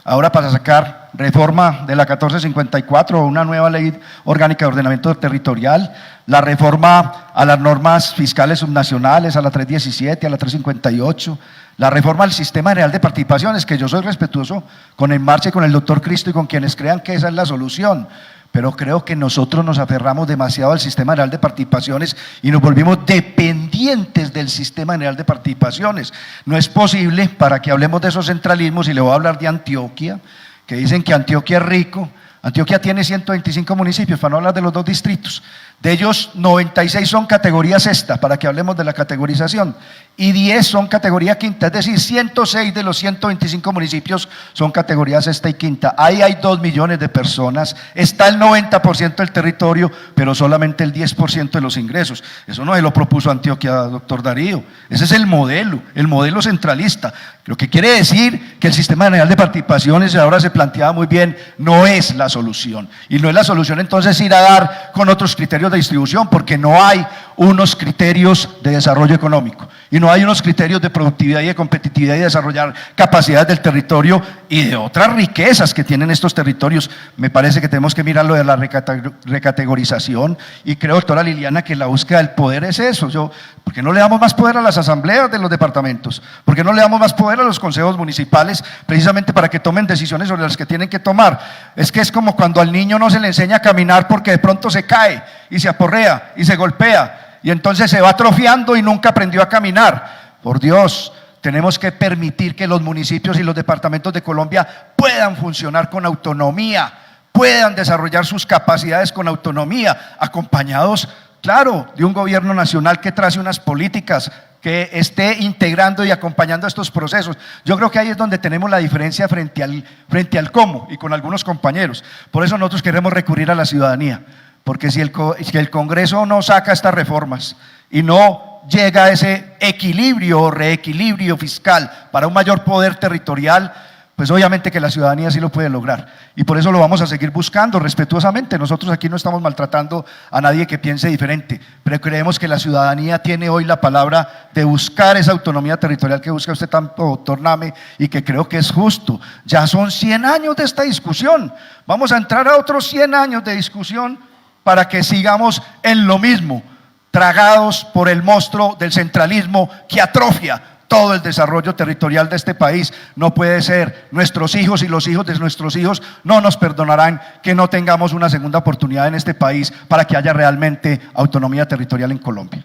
Ahora, para sacar reforma de la 1454 o una nueva ley orgánica de ordenamiento territorial, la reforma a las normas fiscales subnacionales, a la 317, a la 358, la reforma al sistema general de participaciones, que yo soy respetuoso con En Marcha y con el doctor Cristo y con quienes crean que esa es la solución, pero creo que nosotros nos aferramos demasiado al sistema general de participaciones y nos volvimos dependientes del sistema general de participaciones. No es posible, para que hablemos de esos centralismos, y le voy a hablar de Antioquia, que dicen que Antioquia es rico, Antioquia tiene 125 municipios, para no hablar de los 2 distritos. De ellos, 96 son categoría sexta, para que hablemos de la categorización, y 10 son categoría quinta, es decir, 106 de los 125 municipios son categoría sexta y quinta. Ahí hay 2 millones de personas, está el 90% del territorio, pero solamente el 10% de los ingresos. Eso no se lo propuso Antioquia, doctor Darío, ese es el modelo centralista. Lo que quiere decir que el sistema general de participaciones, ahora se planteaba muy bien, no es la solución. Y no es la solución entonces ir a dar con otros criterios de distribución, porque no hay unos criterios de desarrollo económico y no hay unos criterios de productividad y de competitividad y de desarrollar capacidades del territorio y de otras riquezas que tienen estos territorios. Me parece que tenemos que mirar lo de la recategorización, y creo, doctora Liliana, que la búsqueda del poder es eso. ¿Por qué no le damos más poder a las asambleas de los departamentos? ¿Por qué no le damos más poder a los consejos municipales, precisamente para que tomen decisiones sobre las que tienen que tomar? Es que es como cuando al niño no se le enseña a caminar porque de pronto se cae y se aporrea y se golpea y entonces se va atrofiando y nunca aprendió a caminar. Por Dios, tenemos que permitir que los municipios y los departamentos de Colombia puedan funcionar con autonomía, puedan desarrollar sus capacidades con autonomía, acompañados, claro, de un gobierno nacional que trace unas políticas, que esté integrando y acompañando estos procesos. Yo creo que ahí es donde tenemos la diferencia frente al cómo, y con algunos compañeros. Por eso nosotros queremos recurrir a la ciudadanía, porque si el Congreso no saca estas reformas y no llega a ese equilibrio o reequilibrio fiscal para un mayor poder territorial, pues obviamente que la ciudadanía sí lo puede lograr, y por eso lo vamos a seguir buscando respetuosamente. Nosotros aquí no estamos maltratando a nadie que piense diferente, pero creemos que la ciudadanía tiene hoy la palabra de buscar esa autonomía territorial que busca usted tanto, doctor Name, y que creo que es justo. Ya son 100 años de esta discusión, vamos a entrar a otros 100 años de discusión para que sigamos en lo mismo, tragados por el monstruo del centralismo que atrofia todo el desarrollo territorial de este país. No puede ser. Nuestros hijos y los hijos de nuestros hijos no nos perdonarán que no tengamos una segunda oportunidad en este país para que haya realmente autonomía territorial en Colombia.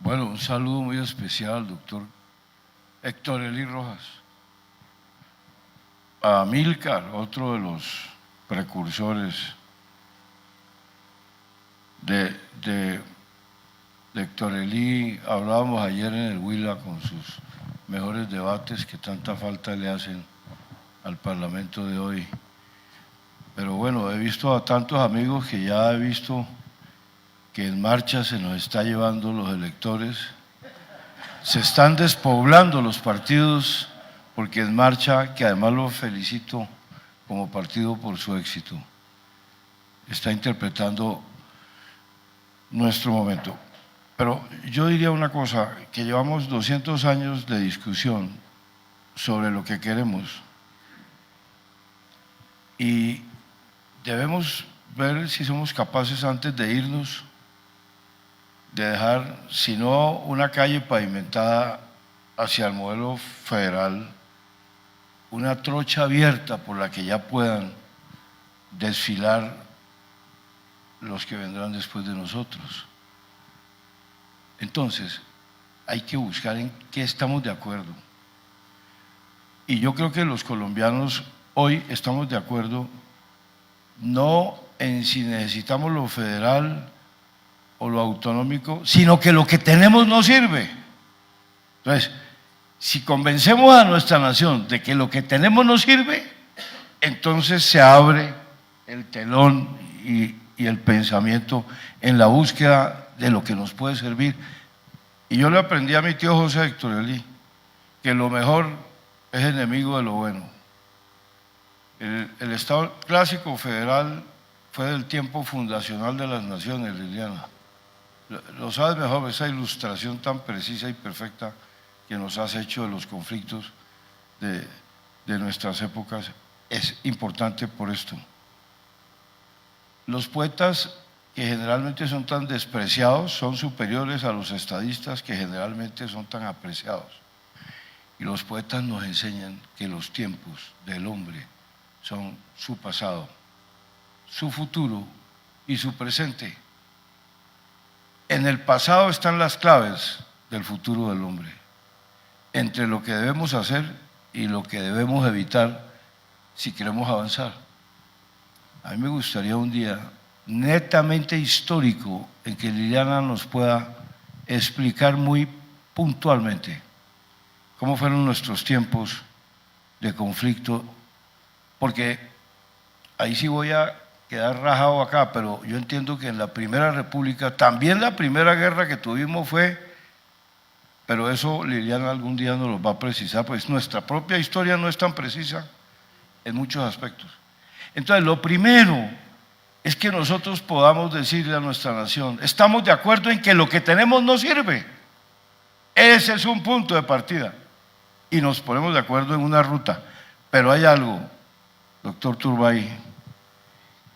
Bueno, un saludo muy especial al doctor Héctor Elí Rojas, a Amílcar, otro de los precursores de Héctor Elí. Hablábamos ayer en el Huila con sus mejores debates que tanta falta le hacen al Parlamento de hoy. Pero bueno, he visto a tantos amigos que ya he visto que en marcha se nos está llevando los electores, se están despoblando los partidos, porque En Marcha, que además lo felicito como partido por su éxito, está interpretando nuestro momento. Pero yo diría una cosa, que llevamos 200 años de discusión sobre lo que queremos y debemos ver si somos capaces, antes de irnos, de dejar, si no una calle pavimentada hacia el modelo federal, una trocha abierta por la que ya puedan desfilar los que vendrán después de nosotros. Entonces, hay que buscar en qué estamos de acuerdo. Y yo creo que los colombianos hoy estamos de acuerdo no en si necesitamos lo federal o lo autonómico, sino que lo que tenemos no sirve. Entonces, si convencemos a nuestra nación de que lo que tenemos no sirve, entonces se abre el telón y el pensamiento en la búsqueda de lo que nos puede servir. Y yo le aprendí a mi tío José Héctor Elí que lo mejor es enemigo de lo bueno. El Estado clásico federal fue del tiempo fundacional de las naciones, Liliana. Lo sabes mejor, esa ilustración tan precisa y perfecta que nos has hecho de los conflictos de nuestras épocas es importante por esto. Los poetas, que generalmente son tan despreciados, son superiores a los estadistas, que generalmente son tan apreciados. Y los poetas nos enseñan que los tiempos del hombre son su pasado, su futuro y su presente. En el pasado están las claves del futuro del hombre. entre lo que debemos hacer y lo que debemos evitar si queremos avanzar. A mí me gustaría un día netamente histórico en que Liliana nos pueda explicar muy puntualmente cómo fueron nuestros tiempos de conflicto, porque ahí sí voy a quedar rajado acá, pero yo entiendo que en la Primera República, también la primera guerra que tuvimos fue, pero eso Liliana algún día nos lo va a precisar, pues nuestra propia historia no es tan precisa en muchos aspectos. Entonces, lo primero es que nosotros podamos decirle a nuestra nación, estamos de acuerdo en que lo que tenemos no sirve. Ese es un punto de partida. Y nos ponemos de acuerdo en una ruta. Pero hay algo, doctor Turbay,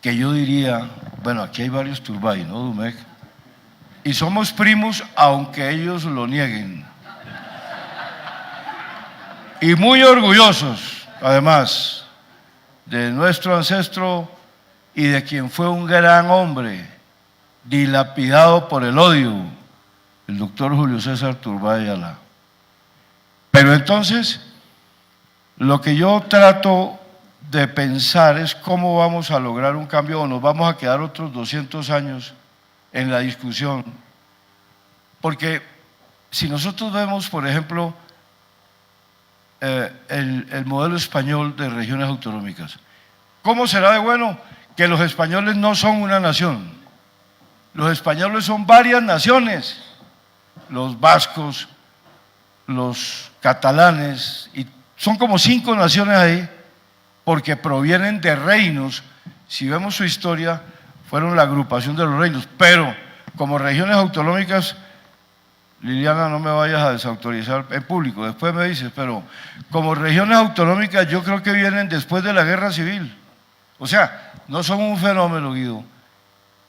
que yo diría, bueno, aquí hay varios Turbay, ¿no, Dumec? Y somos primos aunque ellos lo nieguen. Y muy orgullosos, además, de nuestro ancestro y de quien fue un gran hombre, dilapidado por el odio, el doctor Julio César Turbay Ayala. Pero entonces, lo que yo trato de pensar es cómo vamos a lograr un cambio o nos vamos a quedar otros 200 años en la discusión. Porque si nosotros vemos, por ejemplo, el modelo español de regiones autonómicas, ¿cómo será de bueno que los españoles no son una nación? Los españoles son varias naciones, los vascos, los catalanes, y son como 5 naciones ahí, porque provienen de reinos. Si vemos su historia, fueron la agrupación de los reinos, pero como regiones autonómicas, Liliana, no me vayas a desautorizar en público, después me dices, pero como regiones autonómicas yo creo que vienen después de la guerra civil. O sea, no son un fenómeno, Guido,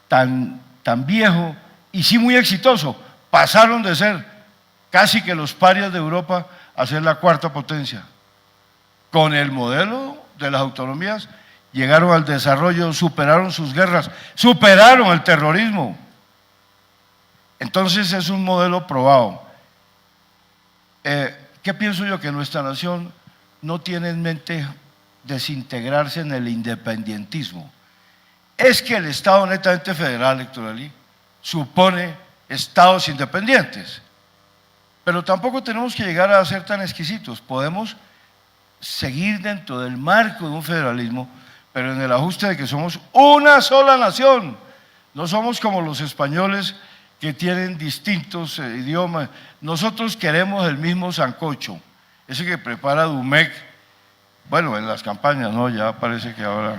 tan viejo y sí muy exitoso. Pasaron de ser casi que los parias de Europa a ser la 4ª potencia. Con el modelo de las autonomías llegaron al desarrollo, superaron sus guerras, superaron el terrorismo. Entonces es un modelo probado. ¿Qué pienso yo? Que nuestra nación no tiene en mente desintegrarse en el independentismo. Es que el Estado netamente federal, electoral, supone estados independientes. Pero tampoco tenemos que llegar a ser tan exquisitos. Podemos seguir dentro del marco de un federalismo, pero en el ajuste de que somos una sola nación. No somos como los españoles que tienen distintos idiomas. Nosotros queremos el mismo sancocho, ese que prepara Dumec, bueno, en las campañas, ¿no? Ya parece que ahora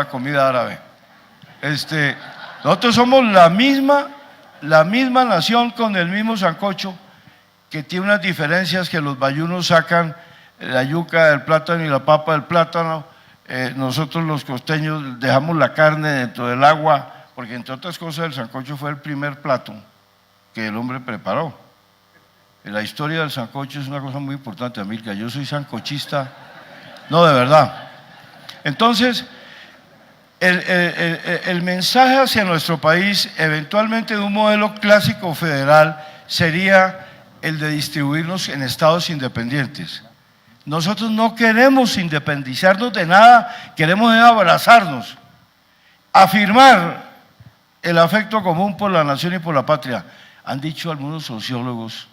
comida árabe. Nosotros somos la misma nación con el mismo sancocho, que tiene unas diferencias que los bayunos sacan la yuca del plátano y la papa del plátano. Nosotros los costeños dejamos la carne dentro del agua, porque entre otras cosas el sancocho fue el primer plato que el hombre preparó. La historia del sancocho es una cosa muy importante, Amilcar. Yo soy sancochista, no, de verdad. Entonces, el mensaje hacia nuestro país, eventualmente de un modelo clásico federal, sería el de distribuirnos en estados independientes. Nosotros no queremos independizarnos de nada, queremos abrazarnos, afirmar el afecto común por la nación y por la patria. Han dicho algunos sociólogos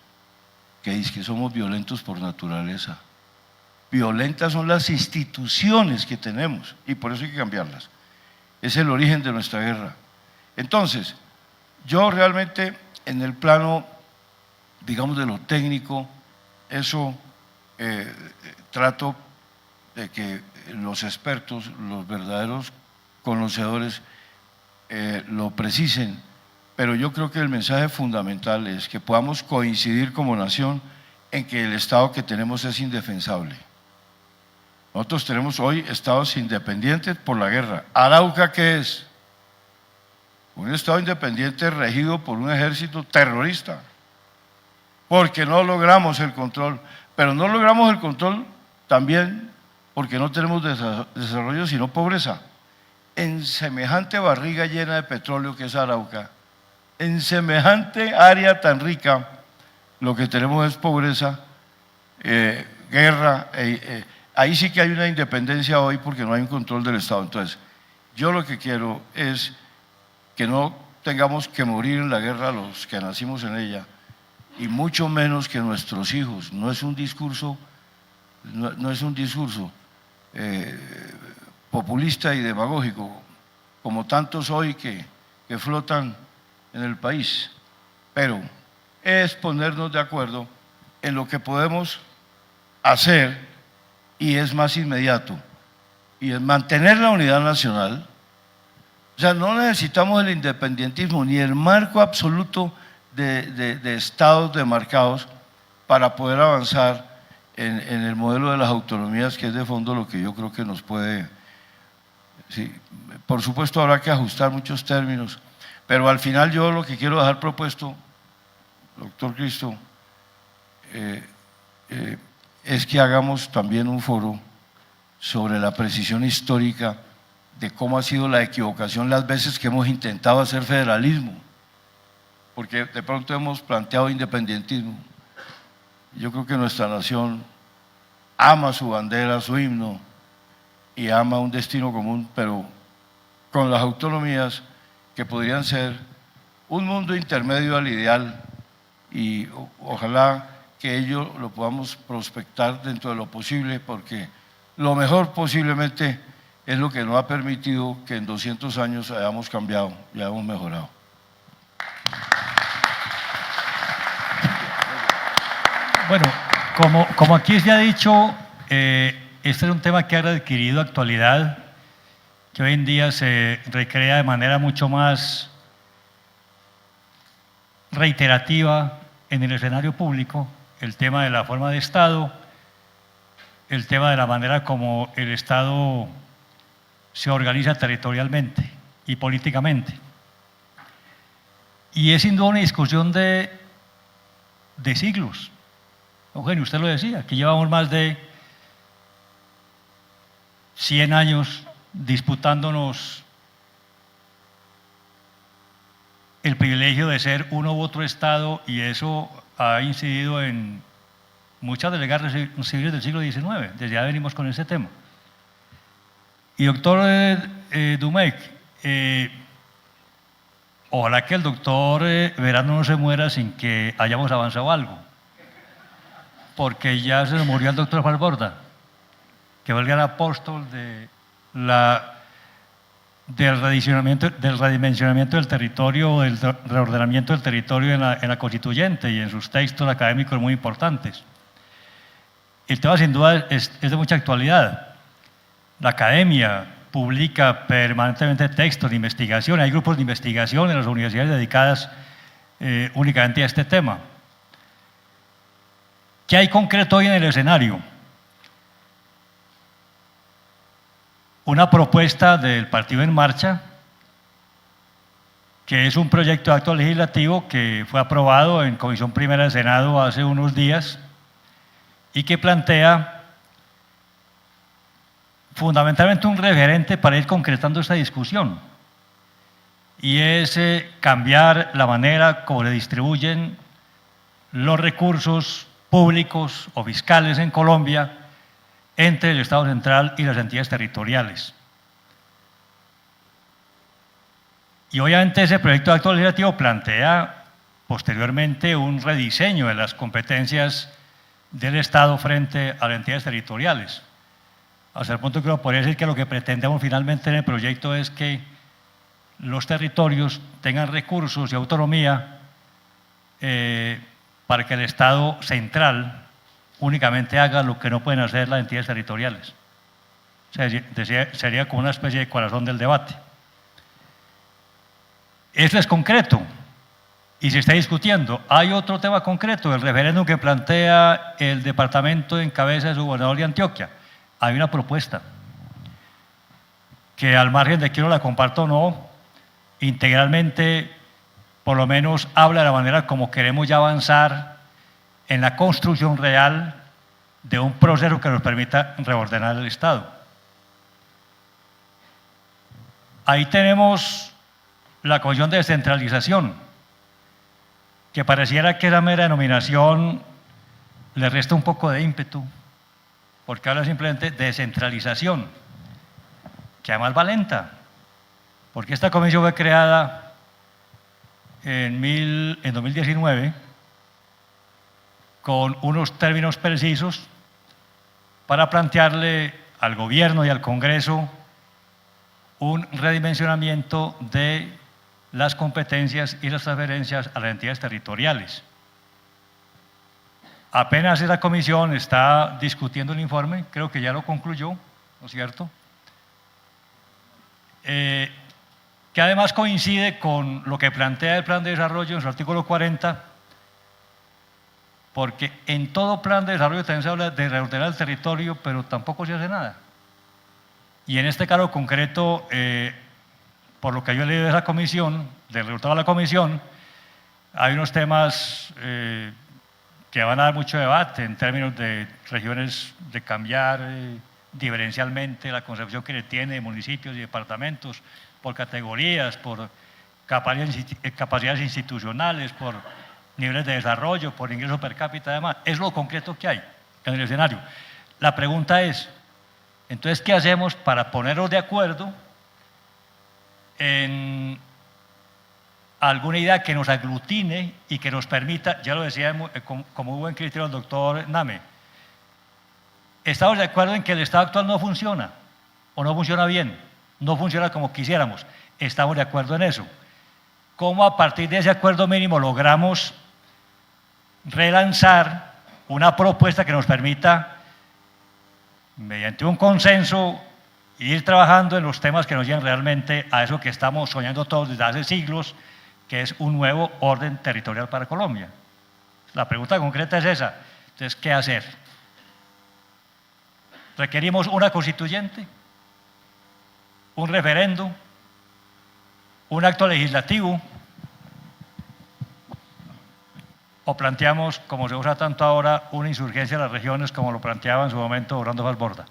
que dicen que somos violentos por naturaleza. Violentas son las instituciones que tenemos y por eso hay que cambiarlas. Es el origen de nuestra guerra. Entonces, yo realmente en el plano, digamos, de lo técnico, eso trato de que los expertos, los verdaderos conocedores, lo precisen, pero yo creo que el mensaje fundamental es que podamos coincidir como nación en que el Estado que tenemos es indefensable. Nosotros tenemos hoy estados independientes por la guerra. ¿Arauca qué es? Un estado independiente regido por un ejército terrorista, porque no logramos el control, pero no logramos el control también porque no tenemos desarrollo sino pobreza. En semejante barriga llena de petróleo que es Arauca, en semejante área tan rica, lo que tenemos es pobreza, guerra. Ahí sí que hay una independencia hoy porque no hay un control del Estado. Entonces, yo lo que quiero es que no tengamos que morir en la guerra los que nacimos en ella, y mucho menos que nuestros hijos. No es un discurso, no es un discurso populista y demagógico, como tantos hoy que flotan en el país, pero es ponernos de acuerdo en lo que podemos hacer y es más inmediato, y es mantener la unidad nacional. O sea, no necesitamos el independentismo ni el marco absoluto de estados demarcados para poder avanzar en el modelo de las autonomías, que es de fondo lo que yo creo que nos puede… Sí, por supuesto habrá que ajustar muchos términos, pero al final yo lo que quiero dejar propuesto, doctor Cristo, es que hagamos también un foro sobre la precisión histórica de cómo ha sido la equivocación las veces que hemos intentado hacer federalismo, porque de pronto hemos planteado independentismo. Yo creo que nuestra nación ama su bandera, su himno, y ama un destino común, pero con las autonomías que podrían ser un mundo intermedio al ideal, y ojalá que ello lo podamos prospectar dentro de lo posible, porque lo mejor posiblemente es lo que nos ha permitido que en 200 años hayamos cambiado y hayamos mejorado. Bueno, como aquí se ha dicho, este es un tema que ha adquirido actualidad, que hoy en día se recrea de manera mucho más reiterativa en el escenario público, el tema de la forma de Estado, el tema de la manera como el Estado se organiza territorialmente y políticamente. Y es sin duda una discusión de siglos. Eugenio, usted lo decía, que llevamos más de 100 años disputándonos el privilegio de ser uno u otro Estado, y eso ha incidido en muchas de las guerras civiles del siglo XIX. Desde ya venimos con ese tema. Y doctor Domecq, ojalá que el doctor Verano no se muera sin que hayamos avanzado algo, porque ya se nos murió el doctor Falborda, que fue el gran apóstol del redimensionamiento del territorio, del reordenamiento del territorio en la Constituyente y en sus textos académicos muy importantes. El tema sin duda es de mucha actualidad. La academia publica permanentemente textos de investigación, hay grupos de investigación en las universidades dedicadas únicamente a este tema. ¿Qué hay concreto hoy en el escenario? Una propuesta del Partido en Marcha, que es un proyecto de acto legislativo que fue aprobado en Comisión Primera del Senado hace unos días y que plantea fundamentalmente un referente para ir concretando esta discusión, y es cambiar la manera como le distribuyen los recursos públicos o fiscales en Colombia entre el Estado central y las entidades territoriales. Y obviamente ese proyecto de acto legislativo plantea posteriormente un rediseño de las competencias del Estado frente a las entidades territoriales. Hasta el punto que uno podría decir que lo que pretendemos finalmente en el proyecto es que los territorios tengan recursos y autonomía para que el Estado central únicamente haga lo que no pueden hacer las entidades territoriales. O sea, sería como una especie de corazón del debate. Eso es concreto y se está discutiendo. Hay otro tema concreto, el referéndum que plantea el departamento en cabeza de su gobernador de Antioquia. Hay una propuesta que, al margen de que uno la comparta o no, integralmente por lo menos habla de la manera como queremos ya avanzar en la construcción real de un proceso que nos permita reordenar el Estado. Ahí tenemos la Comisión de Descentralización, que pareciera que esa mera denominación le resta un poco de ímpetu, porque habla simplemente de descentralización, que además va lenta, porque esta comisión fue creada en 2019 con unos términos precisos para plantearle al gobierno y al Congreso un redimensionamiento de las competencias y las transferencias a las entidades territoriales. Apenas esa comisión está discutiendo el informe, creo que ya lo concluyó, ¿no es cierto? Que además coincide con lo que plantea el Plan de Desarrollo en su artículo 40, porque en todo plan de desarrollo también se habla de reordenar el territorio, pero tampoco se hace nada. Y en este caso concreto, por lo que yo he leído de esa comisión, del resultado de la comisión, hay unos temas que van a dar mucho debate en términos de regiones, de cambiar diferencialmente la concepción que le tiene de municipios y departamentos, por categorías, por capacidades institucionales, por niveles de desarrollo, por ingreso per cápita, además. Es lo concreto que hay en el escenario. La pregunta es, entonces, ¿qué hacemos para ponernos de acuerdo en alguna idea que nos aglutine y que nos permita, ya lo decía como buen criterio el doctor Name, estamos de acuerdo en que el Estado actual no funciona o no funciona bien, no funciona como quisiéramos, estamos de acuerdo en eso. ¿Cómo a partir de ese acuerdo mínimo logramos relanzar una propuesta que nos permita, mediante un consenso, ir trabajando en los temas que nos llevan realmente a eso que estamos soñando todos desde hace siglos, que es un nuevo orden territorial para Colombia? La pregunta concreta es esa. Entonces, ¿qué hacer? ¿Requerimos una constituyente? ¿Un referendo? ¿Un acto legislativo? ¿O planteamos, como se usa tanto ahora, una insurgencia de las regiones como lo planteaba en su momento Orlando Falborda?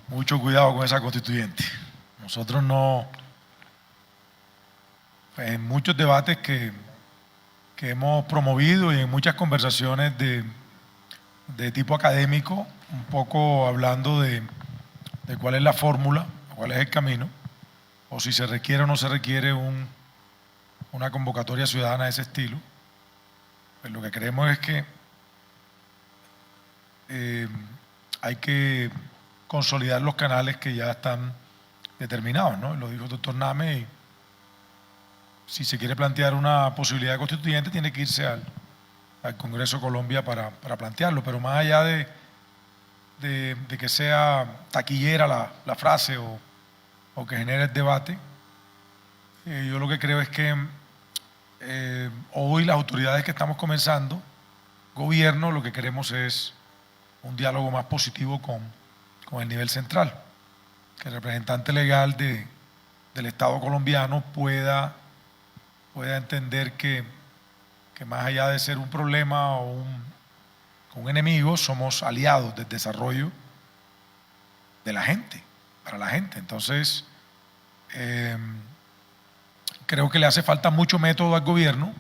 Mucho cuidado con esa constituyente. Nosotros no, en muchos debates que hemos promovido y en muchas conversaciones de tipo académico, un poco hablando de cuál es la fórmula, cuál es el camino, o si se requiere o no se requiere una convocatoria ciudadana de ese estilo, pues lo que creemos es que hay que consolidar los canales que ya están determinados, ¿no? Lo dijo el doctor Name, y si se quiere plantear una posibilidad constituyente tiene que irse al Congreso de Colombia para plantearlo, pero más allá de que sea taquillera la frase o que genere el debate, yo lo que creo es que hoy las autoridades que estamos comenzando, gobierno, lo que queremos es un diálogo más positivo con el nivel central, que el representante legal del Estado colombiano pueda entender que más allá de ser un problema o un enemigo, somos aliados del desarrollo de la gente, para la gente. Entonces, creo que le hace falta mucho método al gobierno,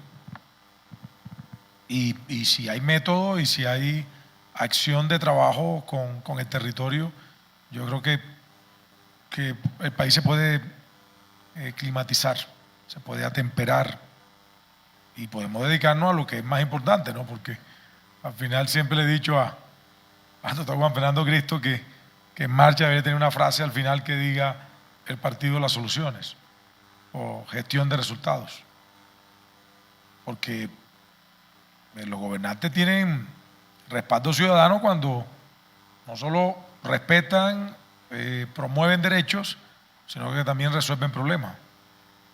y si hay método y si hay acción de trabajo con el territorio, yo creo que el país se puede climatizar, se puede atemperar y podemos dedicarnos a lo que es más importante, ¿no? Porque al final siempre le he dicho al doctor Juan Fernando Cristo que en marcha debería tener una frase al final que diga el partido de las soluciones o gestión de resultados, porque los gobernantes tienen respaldo ciudadano cuando no solo respetan, promueven derechos, sino que también resuelven problemas.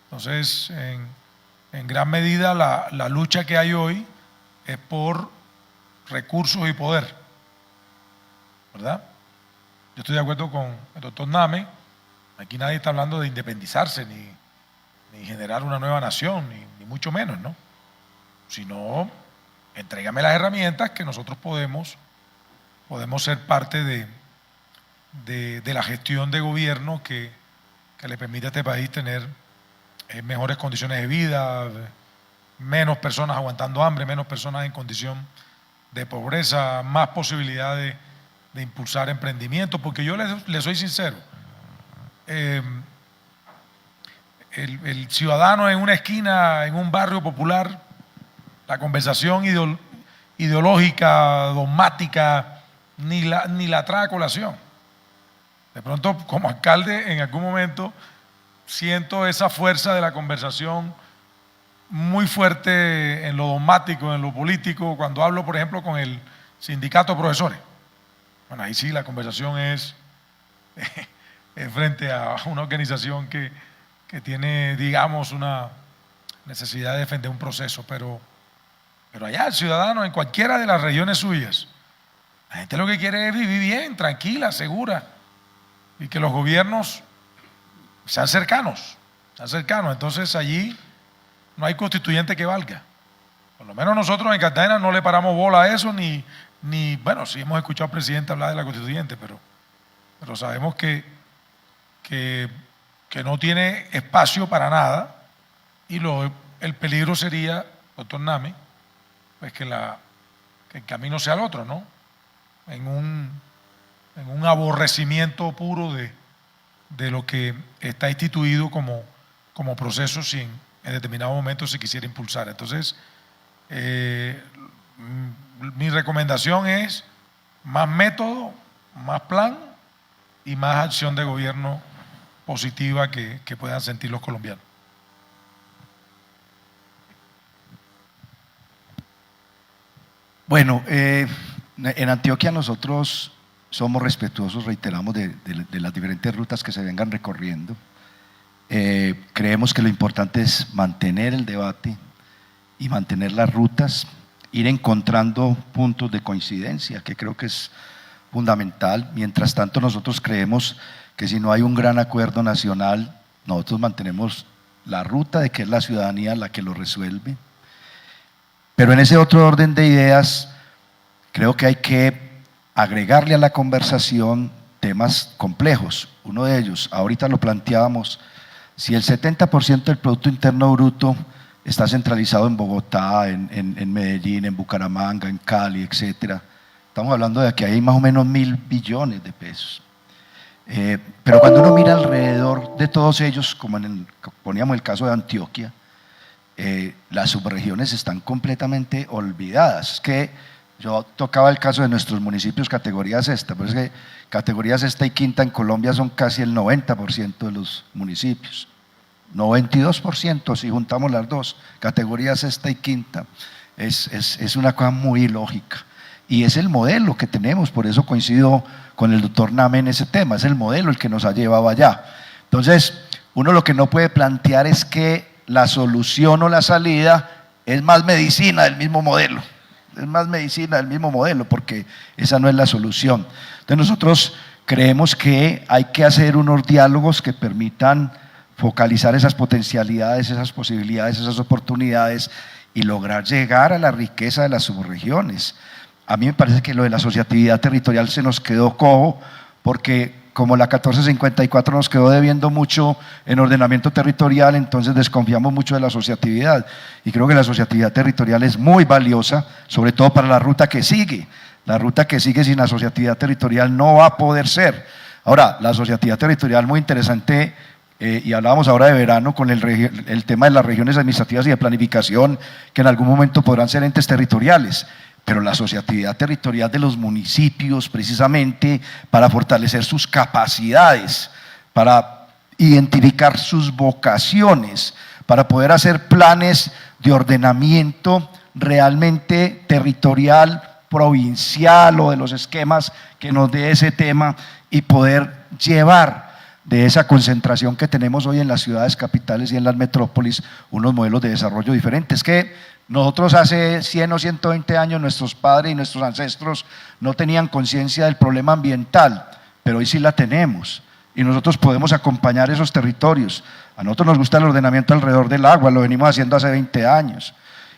Entonces, en gran medida la lucha que hay hoy es por recursos y poder, ¿verdad? Yo estoy de acuerdo con el doctor Name, aquí nadie está hablando de independizarse ni generar una nueva nación, ni mucho menos, ¿no? Sino, entrégame las herramientas que nosotros podemos ser parte de la gestión de gobierno que le permite a este país tener mejores condiciones de vida, menos personas aguantando hambre, menos personas en condición de pobreza, más posibilidad de impulsar emprendimiento, porque yo le soy sincero, el ciudadano en una esquina, en un barrio popular, la conversación ideológica, dogmática, ni la trae a colación. De pronto, como alcalde, en algún momento siento esa fuerza de la conversación muy fuerte en lo dogmático, en lo político, cuando hablo, por ejemplo, con el sindicato de profesores. Bueno, ahí sí la conversación es frente a una organización que tiene, digamos, una necesidad de defender un proceso, pero allá el ciudadano en cualquiera de las regiones suyas, la gente lo que quiere es vivir bien, tranquila, segura, y que los gobiernos sean cercanos. Entonces allí no hay constituyente que valga. Por lo menos nosotros en Cartagena no le paramos bola a eso, ni bueno, sí hemos escuchado al presidente hablar de la constituyente, pero sabemos que no tiene espacio para nada, y el peligro sería, doctor Nami, pues que el camino sea el otro, ¿no? En un aborrecimiento puro de lo que está instituido como proceso, si en determinado momento se quisiera impulsar. Entonces, mi recomendación es más método, más plan y más acción de gobierno positiva que puedan sentir los colombianos. Bueno, en Antioquia nosotros somos respetuosos, reiteramos, de las diferentes rutas que se vengan recorriendo. Creemos que lo importante es mantener el debate y mantener las rutas, ir encontrando puntos de coincidencia, que creo que es fundamental. Mientras tanto, nosotros creemos que si no hay un gran acuerdo nacional, nosotros mantenemos la ruta de que es la ciudadanía la que lo resuelve. Pero en ese otro orden de ideas, creo que hay que agregarle a la conversación temas complejos. Uno de ellos, ahorita lo planteábamos, si el 70% del Producto Interno Bruto está centralizado en Bogotá, en Medellín, en Bucaramanga, en Cali, etcétera, estamos hablando de que hay más o menos 1.000 billones de pesos. Pero cuando uno mira alrededor de todos ellos, como poníamos el caso de Antioquia, las subregiones están completamente olvidadas. Es que yo tocaba el caso de nuestros municipios categoría sexta, pero es que categoría sexta y quinta en Colombia son casi el 90% de los municipios, 92% si juntamos las dos, categoría sexta y quinta. Es una cosa muy lógica y es el modelo que tenemos, por eso coincido con el doctor Name en ese tema, es el modelo el que nos ha llevado allá. Entonces, uno lo que no puede plantear es que la solución o la salida es más medicina del mismo modelo. Es más medicina del mismo modelo, porque esa no es la solución. Entonces nosotros creemos que hay que hacer unos diálogos que permitan focalizar esas potencialidades, esas posibilidades, esas oportunidades y lograr llegar a la riqueza de las subregiones. A mí me parece que lo de la asociatividad territorial se nos quedó cojo, porque como la 1454 nos quedó debiendo mucho en ordenamiento territorial, entonces desconfiamos mucho de la asociatividad, y creo que la asociatividad territorial es muy valiosa, sobre todo para la ruta que sigue. La ruta que sigue sin asociatividad territorial no va a poder ser. Ahora, la asociatividad territorial muy interesante, y hablábamos ahora de verano con el tema de las regiones administrativas y de planificación, que en algún momento podrán ser entes territoriales, pero la asociatividad territorial de los municipios, precisamente para fortalecer sus capacidades, para identificar sus vocaciones, para poder hacer planes de ordenamiento realmente territorial, provincial, o de los esquemas que nos dé ese tema, y poder llevar de esa concentración que tenemos hoy en las ciudades capitales y en las metrópolis unos modelos de desarrollo diferentes. Que nosotros hace 100 o 120 años, nuestros padres y nuestros ancestros no tenían conciencia del problema ambiental, pero hoy sí la tenemos. y nosotros podemos acompañar esos territorios. A nosotros nos gusta el ordenamiento alrededor del agua, lo venimos haciendo hace 20 años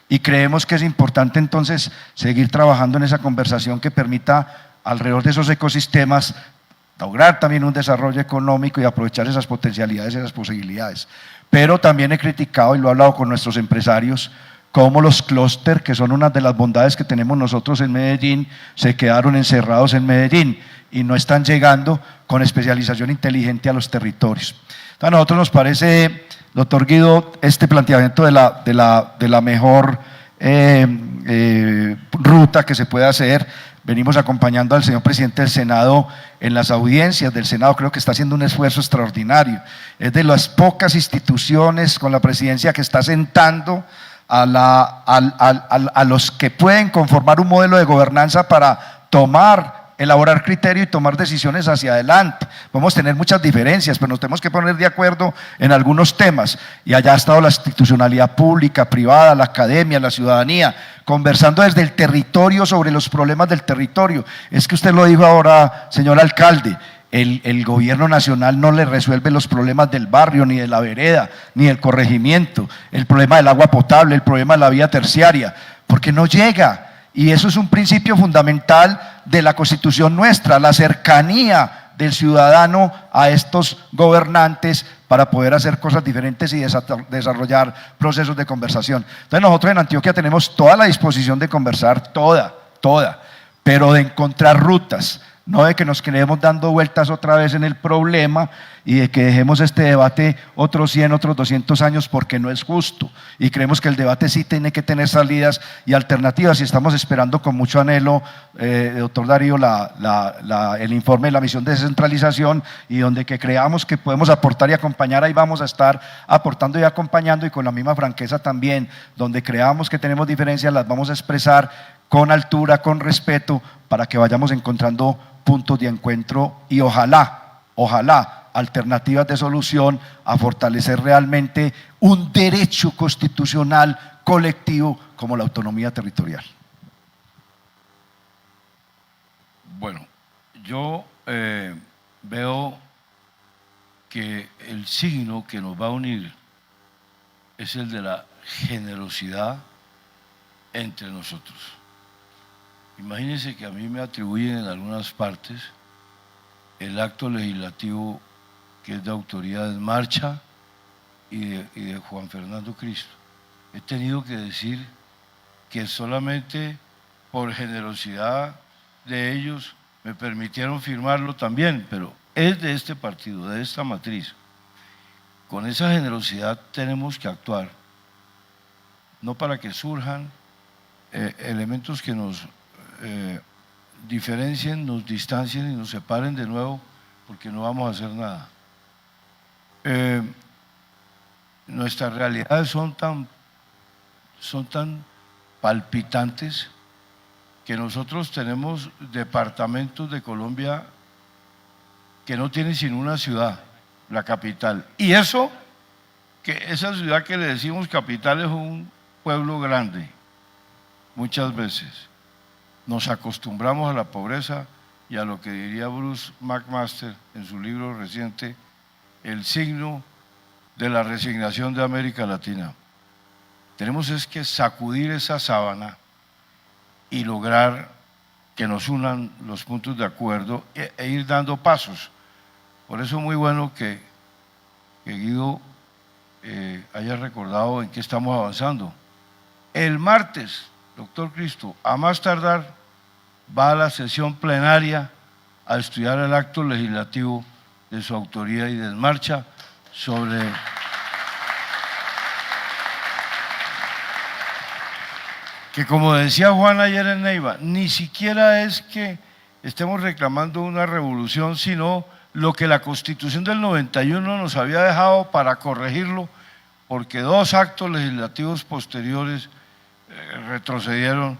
y creemos que es importante entonces seguir trabajando en esa conversación que permita alrededor de esos ecosistemas lograr también un desarrollo económico y aprovechar esas potencialidades, esas posibilidades. Pero también he criticado, y lo he hablado con nuestros empresarios, cómo los clústeres, que son una de las bondades que tenemos nosotros en Medellín, se quedaron encerrados en Medellín y no están llegando con especialización inteligente a los territorios. Entonces, a nosotros nos parece, doctor Guido, este planteamiento de la mejor ruta que se puede hacer. Venimos acompañando al señor presidente del Senado en las audiencias del Senado, creo que está haciendo un esfuerzo extraordinario. Es de las pocas instituciones con la presidencia que está sentando a los que pueden conformar un modelo de gobernanza para elaborar criterio y tomar decisiones hacia adelante. Podemos tener muchas diferencias, pero nos tenemos que poner de acuerdo en algunos temas. Y allá ha estado la institucionalidad pública, privada, la academia, la ciudadanía, conversando desde el territorio sobre los problemas del territorio. Es que usted lo dijo ahora, señor alcalde, el gobierno nacional no le resuelve los problemas del barrio, ni de la vereda, ni del corregimiento, el problema del agua potable, el problema de la vía terciaria, porque no llega. Y eso es un principio fundamental de la Constitución nuestra, la cercanía del ciudadano a estos gobernantes para poder hacer cosas diferentes y desarrollar procesos de conversación. Entonces nosotros en Antioquia tenemos toda la disposición de conversar, toda, pero de encontrar rutas, no de que nos quedemos dando vueltas otra vez en el problema y de que dejemos este debate otros 100, otros 200 años, porque no es justo. Y creemos que el debate sí tiene que tener salidas y alternativas, y estamos esperando con mucho anhelo, doctor Darío, el informe de la misión de descentralización, y donde que creamos que podemos aportar y acompañar, ahí vamos a estar aportando y acompañando, y con la misma franqueza también, donde creamos que tenemos diferencias, las vamos a expresar con altura, con respeto, para que vayamos encontrando puntos de encuentro y ojalá, alternativas de solución a fortalecer realmente un derecho constitucional colectivo como la autonomía territorial. Bueno, yo veo que el signo que nos va a unir es el de la generosidad entre nosotros. Imagínense que a mí me atribuyen en algunas partes el acto legislativo que es de autoría de Marcha y de Juan Fernando Cristo. He tenido que decir que solamente por generosidad de ellos me permitieron firmarlo también, pero es de este partido, de esta matriz. Con esa generosidad tenemos que actuar, no para que surjan elementos que nos diferencien, nos distancien y nos separen de nuevo, porque no vamos a hacer nada. Nuestras realidades son tan palpitantes que nosotros tenemos departamentos de Colombia que no tienen sino una ciudad, la capital. Y eso, que esa ciudad que le decimos capital es un pueblo grande, muchas veces. Nos acostumbramos a la pobreza y a lo que diría Bruce McMaster en su libro reciente, el signo de la resignación de América Latina. Tenemos es que sacudir esa sábana y lograr que nos unan los puntos de acuerdo e ir dando pasos. Por eso es muy bueno que Guido haya recordado en qué estamos avanzando. El martes, doctor Cristo, a más tardar, va a la sesión plenaria a estudiar el acto legislativo de su autoría y de Marcha sobre que, como decía Juan ayer en Neiva, ni siquiera es que estemos reclamando una revolución, sino lo que la Constitución del 91 nos había dejado para corregirlo, porque dos actos legislativos posteriores retrocedieron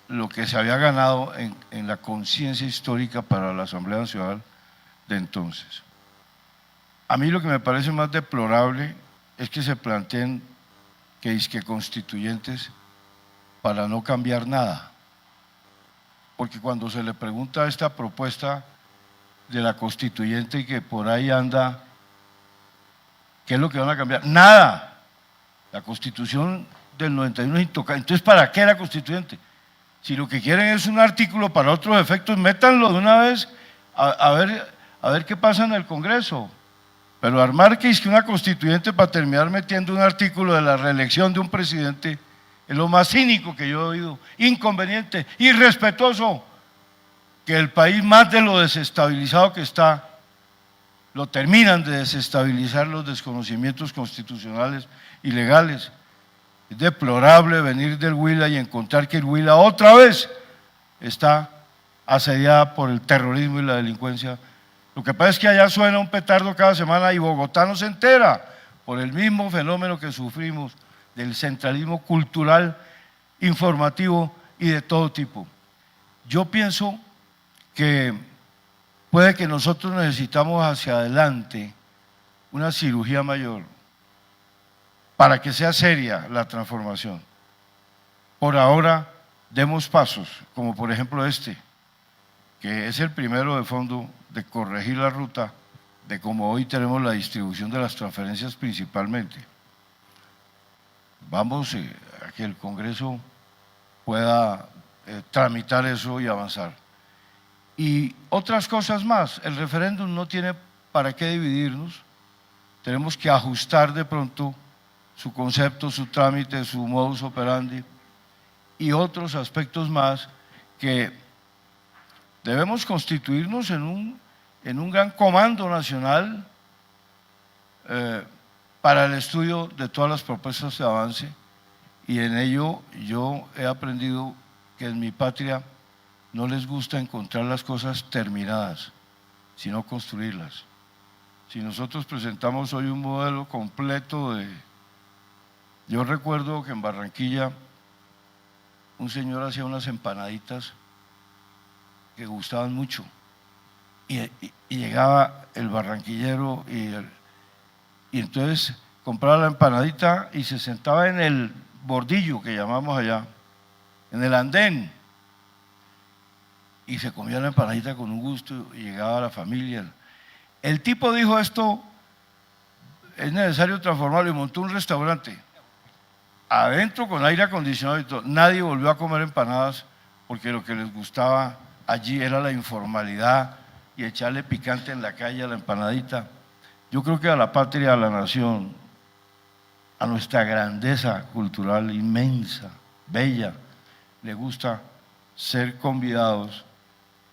lo que se había ganado en la conciencia histórica para la Asamblea Nacional de entonces. A mí lo que me parece más deplorable es que se planteen que constituyentes para no cambiar nada, porque cuando se le pregunta esta propuesta de la constituyente y que por ahí anda, ¿qué es lo que van a cambiar? Nada. La constitución del 91 es intocable. Entonces, ¿para qué la constituyente? Si lo que quieren es un artículo para otros efectos, métanlo de una vez a ver qué pasa en el Congreso. Pero armar que es que una constituyente para terminar metiendo un artículo de la reelección de un presidente es lo más cínico que yo he oído, inconveniente, irrespetuoso, que el país más de lo desestabilizado que está, lo terminan de desestabilizar los desconocimientos constitucionales y legales. Es deplorable venir del Huila y encontrar que el Huila otra vez está asediada por el terrorismo y la delincuencia. Lo que pasa es que allá suena un petardo cada semana y Bogotá no se entera por el mismo fenómeno que sufrimos del centralismo cultural, informativo y de todo tipo. Yo pienso que puede que nosotros necesitamos hacia adelante una cirugía mayor para que sea seria la transformación. Por ahora demos pasos, como por ejemplo este, que es el primero de fondo de corregir la ruta de cómo hoy tenemos la distribución de las transferencias principalmente. Vamos a que el Congreso pueda tramitar eso y avanzar. Y otras cosas más, el referéndum no tiene para qué dividirnos, tenemos que ajustar de pronto su concepto, su trámite, su modus operandi y otros aspectos más que debemos constituirnos en un gran comando nacional para el estudio de todas las propuestas de avance, y en ello yo he aprendido que en mi patria no les gusta encontrar las cosas terminadas, sino construirlas. Si nosotros presentamos hoy un modelo completo de… Yo recuerdo que en Barranquilla un señor hacía unas empanaditas que gustaban mucho y llegaba el barranquillero y entonces compraba la empanadita y se sentaba en el bordillo que llamamos allá, en el andén, y se comía la empanadita con un gusto y llegaba la familia. El tipo dijo: esto es necesario transformarlo, y montó un restaurante adentro con aire acondicionado y todo. Nadie volvió a comer empanadas porque lo que les gustaba allí era la informalidad y echarle picante en la calle a la empanadita. Yo creo que a la patria, a la nación, a nuestra grandeza cultural inmensa, bella, le gusta ser convidados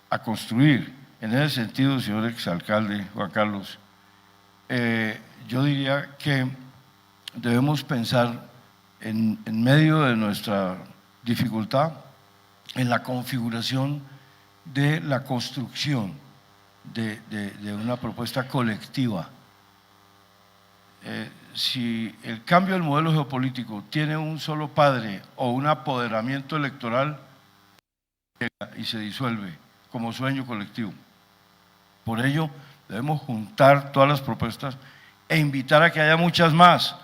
a construir. En ese sentido, señor exalcalde Juan Carlos, yo diría que debemos pensar en medio de nuestra dificultad en la configuración de la construcción de una propuesta colectiva. Si el cambio del modelo geopolítico tiene un solo padre o un apoderamiento electoral, y se disuelve como sueño colectivo. Por ello debemos juntar todas las propuestas e invitar a que haya muchas más,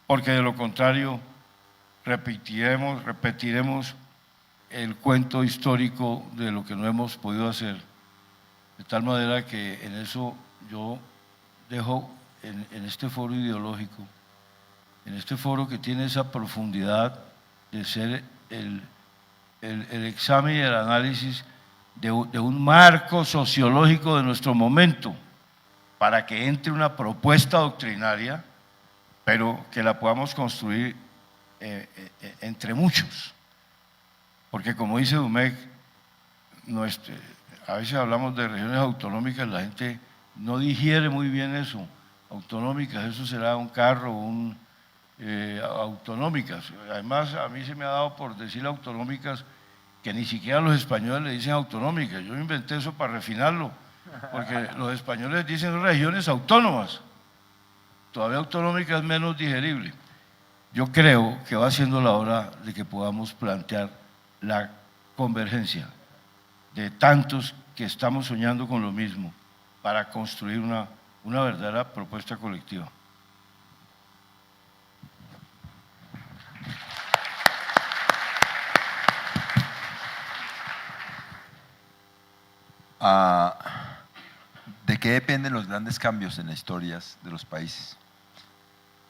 porque de lo contrario repetiremos el cuento histórico de lo que no hemos podido hacer, de tal manera que en eso yo dejo en este foro ideológico, en este foro que tiene esa profundidad de ser el examen y el análisis de un marco sociológico de nuestro momento, para que entre una propuesta doctrinaria, pero que la podamos construir entre muchos. Porque como dice Domecq, a veces hablamos de regiones autonómicas, la gente no digiere muy bien eso. Autonómicas, eso será un carro, autonómicas. Además, a mí se me ha dado por decir autonómicas que ni siquiera los españoles le dicen autonómicas. Yo inventé eso para refinarlo, porque los españoles dicen regiones autónomas. Todavía autonómica es menos digerible. Yo creo que va siendo la hora de que podamos plantear la convergencia de tantos que estamos soñando con lo mismo para construir una verdadera propuesta colectiva. ¿De qué dependen los grandes cambios en las historias de los países?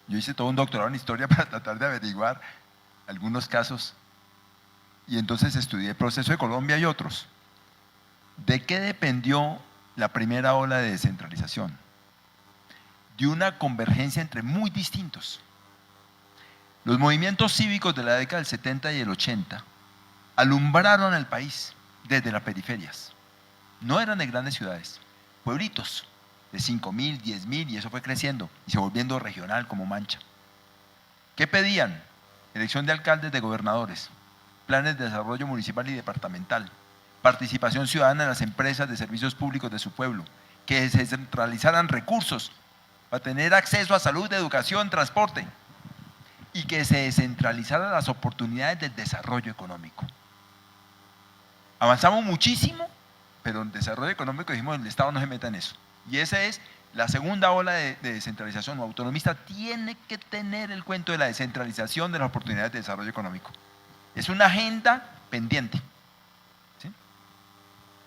Yo hice todo un doctorado en historia para tratar de averiguar algunos casos y entonces estudié el proceso de Colombia y otros. ¿De qué dependió la primera ola de descentralización? De una convergencia entre muy distintos. Los movimientos cívicos de la década del 70 y el 80 alumbraron el país desde las periferias. No eran de grandes ciudades, pueblitos de 5.000, 10.000 y eso fue creciendo y se volviendo regional como Mancha. ¿Qué pedían? Elección de alcaldes, de gobernadores, planes de desarrollo municipal y departamental, participación ciudadana en las empresas de servicios públicos de su pueblo, que se centralizaran recursos para tener acceso a salud, educación, transporte y que se descentralizaran las oportunidades del desarrollo económico. Avanzamos muchísimo, pero en desarrollo económico dijimos el Estado no se meta en eso. Y esa es la segunda ola de descentralización. Un autonomista tiene que tener el cuento de la descentralización de las oportunidades de desarrollo económico. Es una agenda pendiente. ¿Sí?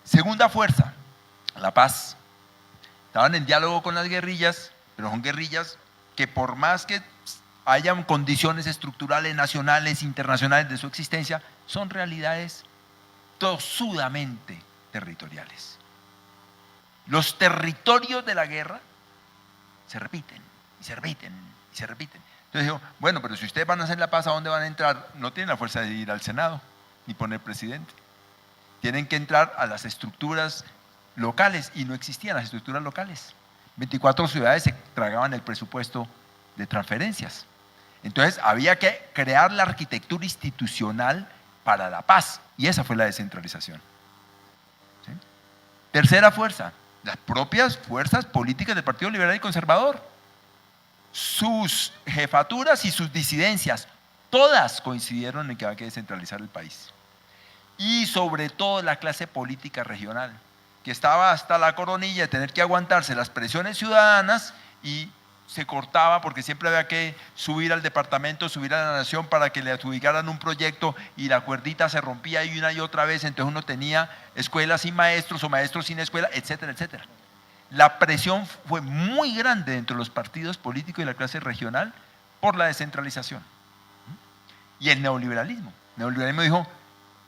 Segunda fuerza, la paz. Estaban en diálogo con las guerrillas, pero son guerrillas que por más que hayan condiciones estructurales, nacionales, internacionales de su existencia, son realidades tosudamente territoriales. Los territorios de la guerra se repiten y se repiten y se repiten. Entonces digo, bueno, pero si ustedes van a hacer la paz, ¿a dónde van a entrar? No tienen la fuerza de ir al Senado ni poner presidente. Tienen que entrar a las estructuras locales y no existían las estructuras locales. 24 ciudades se tragaban el presupuesto de transferencias. Entonces había que crear la arquitectura institucional para la paz y esa fue la descentralización. ¿Sí? Tercera fuerza, las propias fuerzas políticas del Partido Liberal y Conservador. Sus jefaturas y sus disidencias, todas coincidieron en que había que descentralizar el país. Y sobre todo la clase política regional, que estaba hasta la coronilla de tener que aguantarse las presiones ciudadanas y se cortaba porque siempre había que subir al departamento, subir a la nación para que le adjudicaran un proyecto y la cuerdita se rompía y una y otra vez, entonces uno tenía escuelas sin maestros o maestros sin escuela, etcétera, etcétera. La presión fue muy grande dentro de los partidos políticos y la clase regional por la descentralización. Y el neoliberalismo. El neoliberalismo dijo,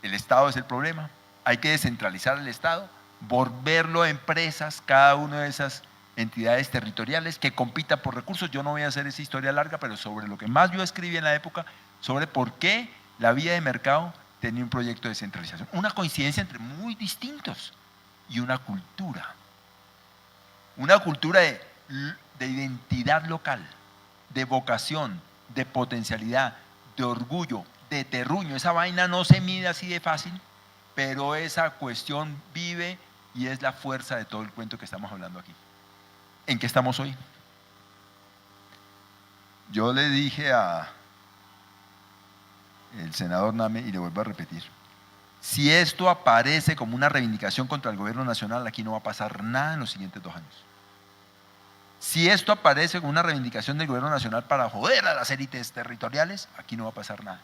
el Estado es el problema, hay que descentralizar el Estado, volverlo a empresas, cada una de esas entidades territoriales que compitan por recursos. Yo no voy a hacer esa historia larga, pero sobre lo que más yo escribí en la época, sobre por qué la vía de mercado tenía un proyecto de descentralización. Una coincidencia entre muy distintos y una cultura de identidad local, de vocación, de potencialidad, de orgullo, de terruño. Esa vaina no se mide así de fácil, pero esa cuestión vive y es la fuerza de todo el cuento que estamos hablando aquí. ¿En qué estamos hoy? Yo le dije al senador Name y le vuelvo a repetir, si esto aparece como una reivindicación contra el gobierno nacional, aquí no va a pasar nada en los siguientes 2 años. Si esto aparece como una reivindicación del gobierno nacional para joder a las élites territoriales, aquí no va a pasar nada.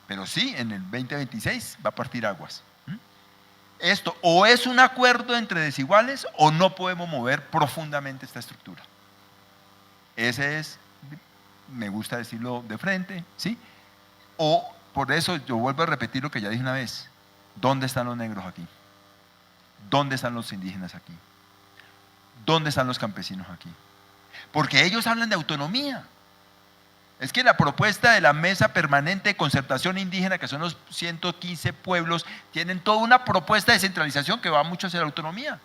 Pero sí, en el 2026 va a partir aguas. Esto o es un acuerdo entre desiguales o no podemos mover profundamente esta estructura. Ese es, me gusta decirlo de frente, ¿sí? O por eso yo vuelvo a repetir lo que ya dije una vez. ¿Dónde están los negros aquí? ¿Dónde están los indígenas aquí? ¿Dónde están los campesinos aquí? Porque ellos hablan de autonomía. Es que la propuesta de la Mesa Permanente de Concertación Indígena, que son los 115 pueblos, tienen toda una propuesta de centralización que va mucho hacia la autonomía.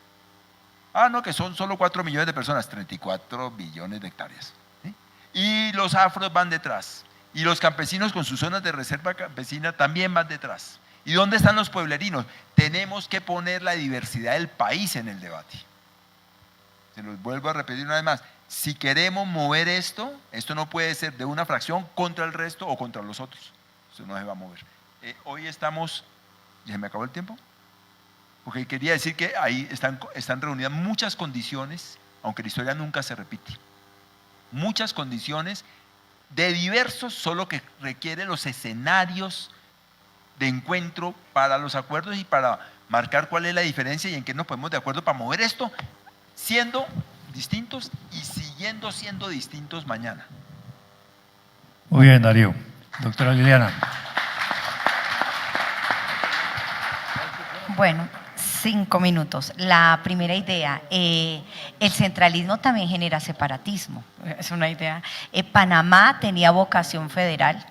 Ah, no, que son solo 4 millones de personas, 34 billones de hectáreas. ¿Sí? Y los afros van detrás. Y los campesinos con sus zonas de reserva campesina también van detrás. ¿Y dónde están los pueblerinos? Tenemos que poner la diversidad del país en el debate. Se los vuelvo a repetir una vez más. Si queremos mover esto no puede ser de una fracción contra el resto o contra los otros. Eso no se va a mover. Hoy estamos, ¿ya se me acabó el tiempo? Porque quería decir que ahí están reunidas muchas condiciones, aunque la historia nunca se repite. Muchas condiciones de diversos, solo que requieren los escenarios de encuentro para los acuerdos y para marcar cuál es la diferencia y en qué nos ponemos de acuerdo para mover esto, siendo distintos y siguiendo siendo distintos mañana. Muy bien, Darío. Doctora Liliana. Bueno, 5 minutos. La primera idea, el centralismo también genera separatismo. Es una idea. Panamá tenía vocación federal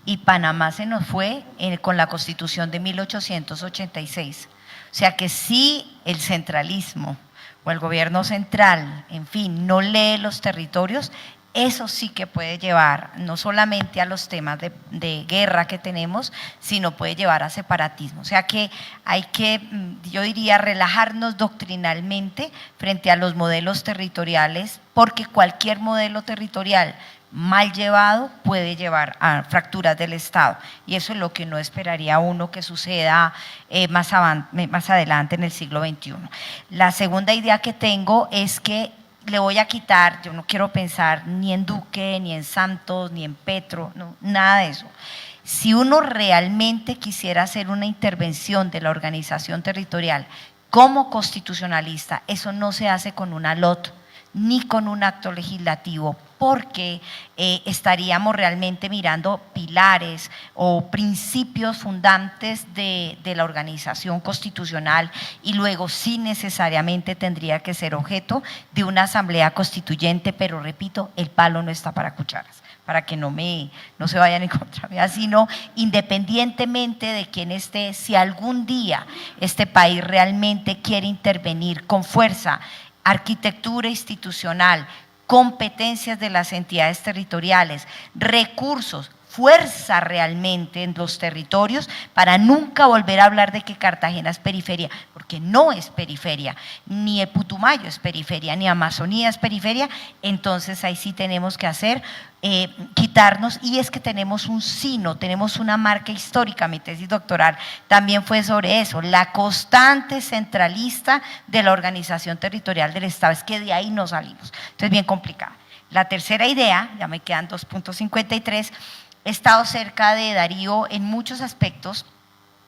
y Panamá se nos fue con la Constitución de 1886. O sea que si el centralismo o el gobierno central, en fin, no lee los territorios, eso sí que puede llevar no solamente a los temas de guerra que tenemos, sino puede llevar a separatismo. O sea que hay que, yo diría, relajarnos doctrinalmente frente a los modelos territoriales, porque cualquier modelo territorial mal llevado puede llevar a fracturas del Estado, y eso es lo que no esperaría uno que suceda más adelante en el siglo XXI. La segunda idea que tengo es que le voy a quitar, yo no quiero pensar ni en Duque, ni en Santos, ni en Petro, no, nada de eso. Si uno realmente quisiera hacer una intervención de la organización territorial como constitucionalista, eso no se hace con una LOT ni con un acto legislativo, porque estaríamos realmente mirando pilares o principios fundantes de la organización constitucional, y luego sí necesariamente tendría que ser objeto de una asamblea constituyente, pero repito, el palo no está para cucharas, para que no se vayan en contra mía, sino independientemente de quién esté, si algún día este país realmente quiere intervenir con fuerza, arquitectura institucional, competencias de las entidades territoriales, recursos, fuerza realmente en los territorios, para nunca volver a hablar de que Cartagena es periferia, porque no es periferia, ni Putumayo es periferia, ni Amazonía es periferia. Entonces ahí sí tenemos que hacer, quitarnos, y es que tenemos un sino, tenemos una marca histórica. Mi tesis doctoral también fue sobre eso, la constante centralista de la organización territorial del Estado, es que de ahí no salimos. Entonces bien complicado. La tercera idea, ya me quedan 2.53, he estado cerca de Darío en muchos aspectos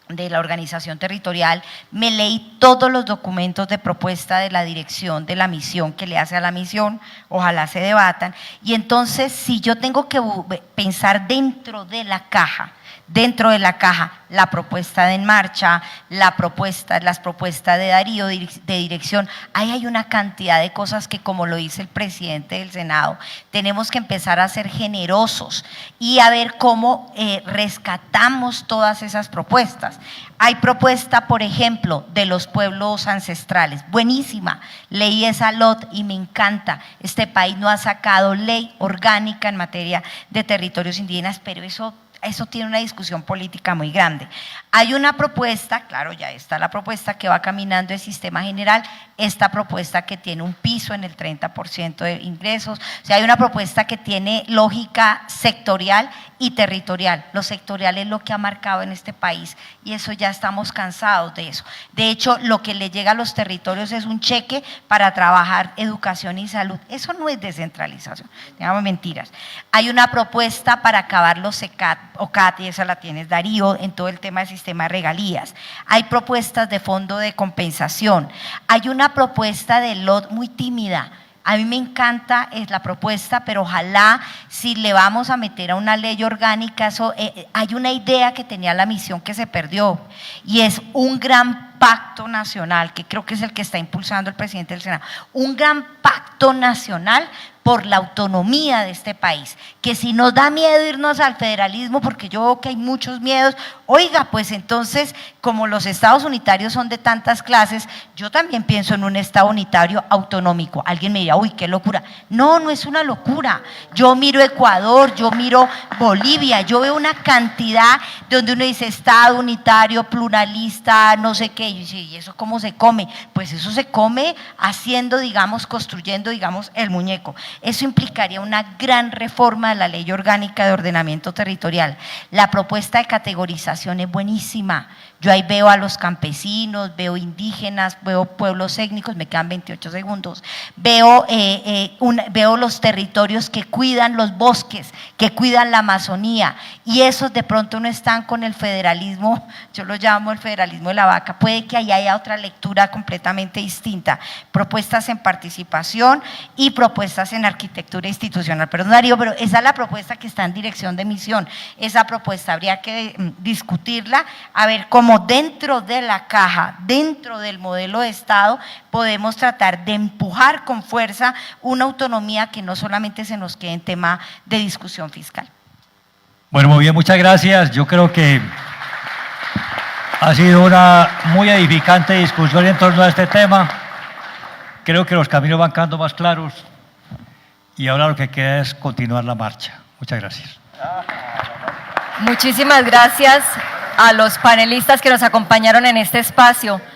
de la organización territorial, me leí todos los documentos de propuesta de la dirección de la misión que le hace a la misión, ojalá se debatan, y entonces si yo tengo que pensar dentro de la caja, la propuesta de En Marcha, las propuestas de Darío de dirección, ahí hay una cantidad de cosas que, como lo dice el presidente del Senado, tenemos que empezar a ser generosos y a ver cómo rescatamos todas esas propuestas. Hay propuesta, por ejemplo, de los pueblos ancestrales, buenísima, leí esa LOT y me encanta. Este país no ha sacado ley orgánica en materia de territorios indígenas, pero eso tiene una discusión política muy grande. Hay una propuesta, claro, ya está la propuesta que va caminando el sistema general, esta propuesta que tiene un piso en el 30% de ingresos, o sea, hay una propuesta que tiene lógica sectorial y territorial. Lo sectorial es lo que ha marcado en este país, y eso ya estamos cansados de eso. De hecho, lo que le llega a los territorios es un cheque para trabajar educación y salud. Eso no es descentralización, digamos mentiras. Hay una propuesta para acabar los OCAT, y esa la tienes, Darío, en todo el tema del sistema de regalías. Hay propuestas de fondo de compensación. Hay una propuesta de LOT muy tímida. A mí me encanta la propuesta, pero ojalá, si le vamos a meter a una ley orgánica, hay una idea que tenía la misión que se perdió, y es un gran pacto nacional, que creo que es el que está impulsando el presidente del Senado, un gran pacto nacional por la autonomía de este país, que si nos da miedo irnos al federalismo, porque yo veo que hay muchos miedos, oiga, pues entonces, como los estados unitarios son de tantas clases, yo también pienso en un estado unitario autonómico. Alguien me dirá, uy, qué locura. No, no es una locura. Yo miro Ecuador, yo miro Bolivia, yo veo una cantidad donde uno dice estado unitario, pluralista, no sé qué, y eso cómo se come. Pues eso se come haciendo, digamos, construyendo, digamos, el muñeco. Eso implicaría una gran reforma de la ley orgánica de ordenamiento territorial. La propuesta de categorización es buenísima, Yo ahí veo a los campesinos, veo indígenas, veo pueblos étnicos, me quedan 28 segundos, veo los territorios que cuidan los bosques, que cuidan la Amazonía, y esos de pronto no están con el federalismo, yo lo llamo el federalismo de la vaca. Puede que ahí haya otra lectura completamente distinta, propuestas en participación y propuestas en arquitectura institucional. Perdón, Darío, pero esa es la propuesta que está en dirección de misión. Esa propuesta habría que discutirla, a ver cómo dentro de la caja, dentro del modelo de Estado, podemos tratar de empujar con fuerza una autonomía que no solamente se nos quede en tema de discusión fiscal. Bueno, muy bien, muchas gracias. Yo creo que ha sido una muy edificante discusión en torno a este tema. Creo que los caminos van quedando más claros y ahora lo que queda es continuar la marcha. Muchas gracias. Muchísimas gracias a los panelistas que nos acompañaron en este espacio.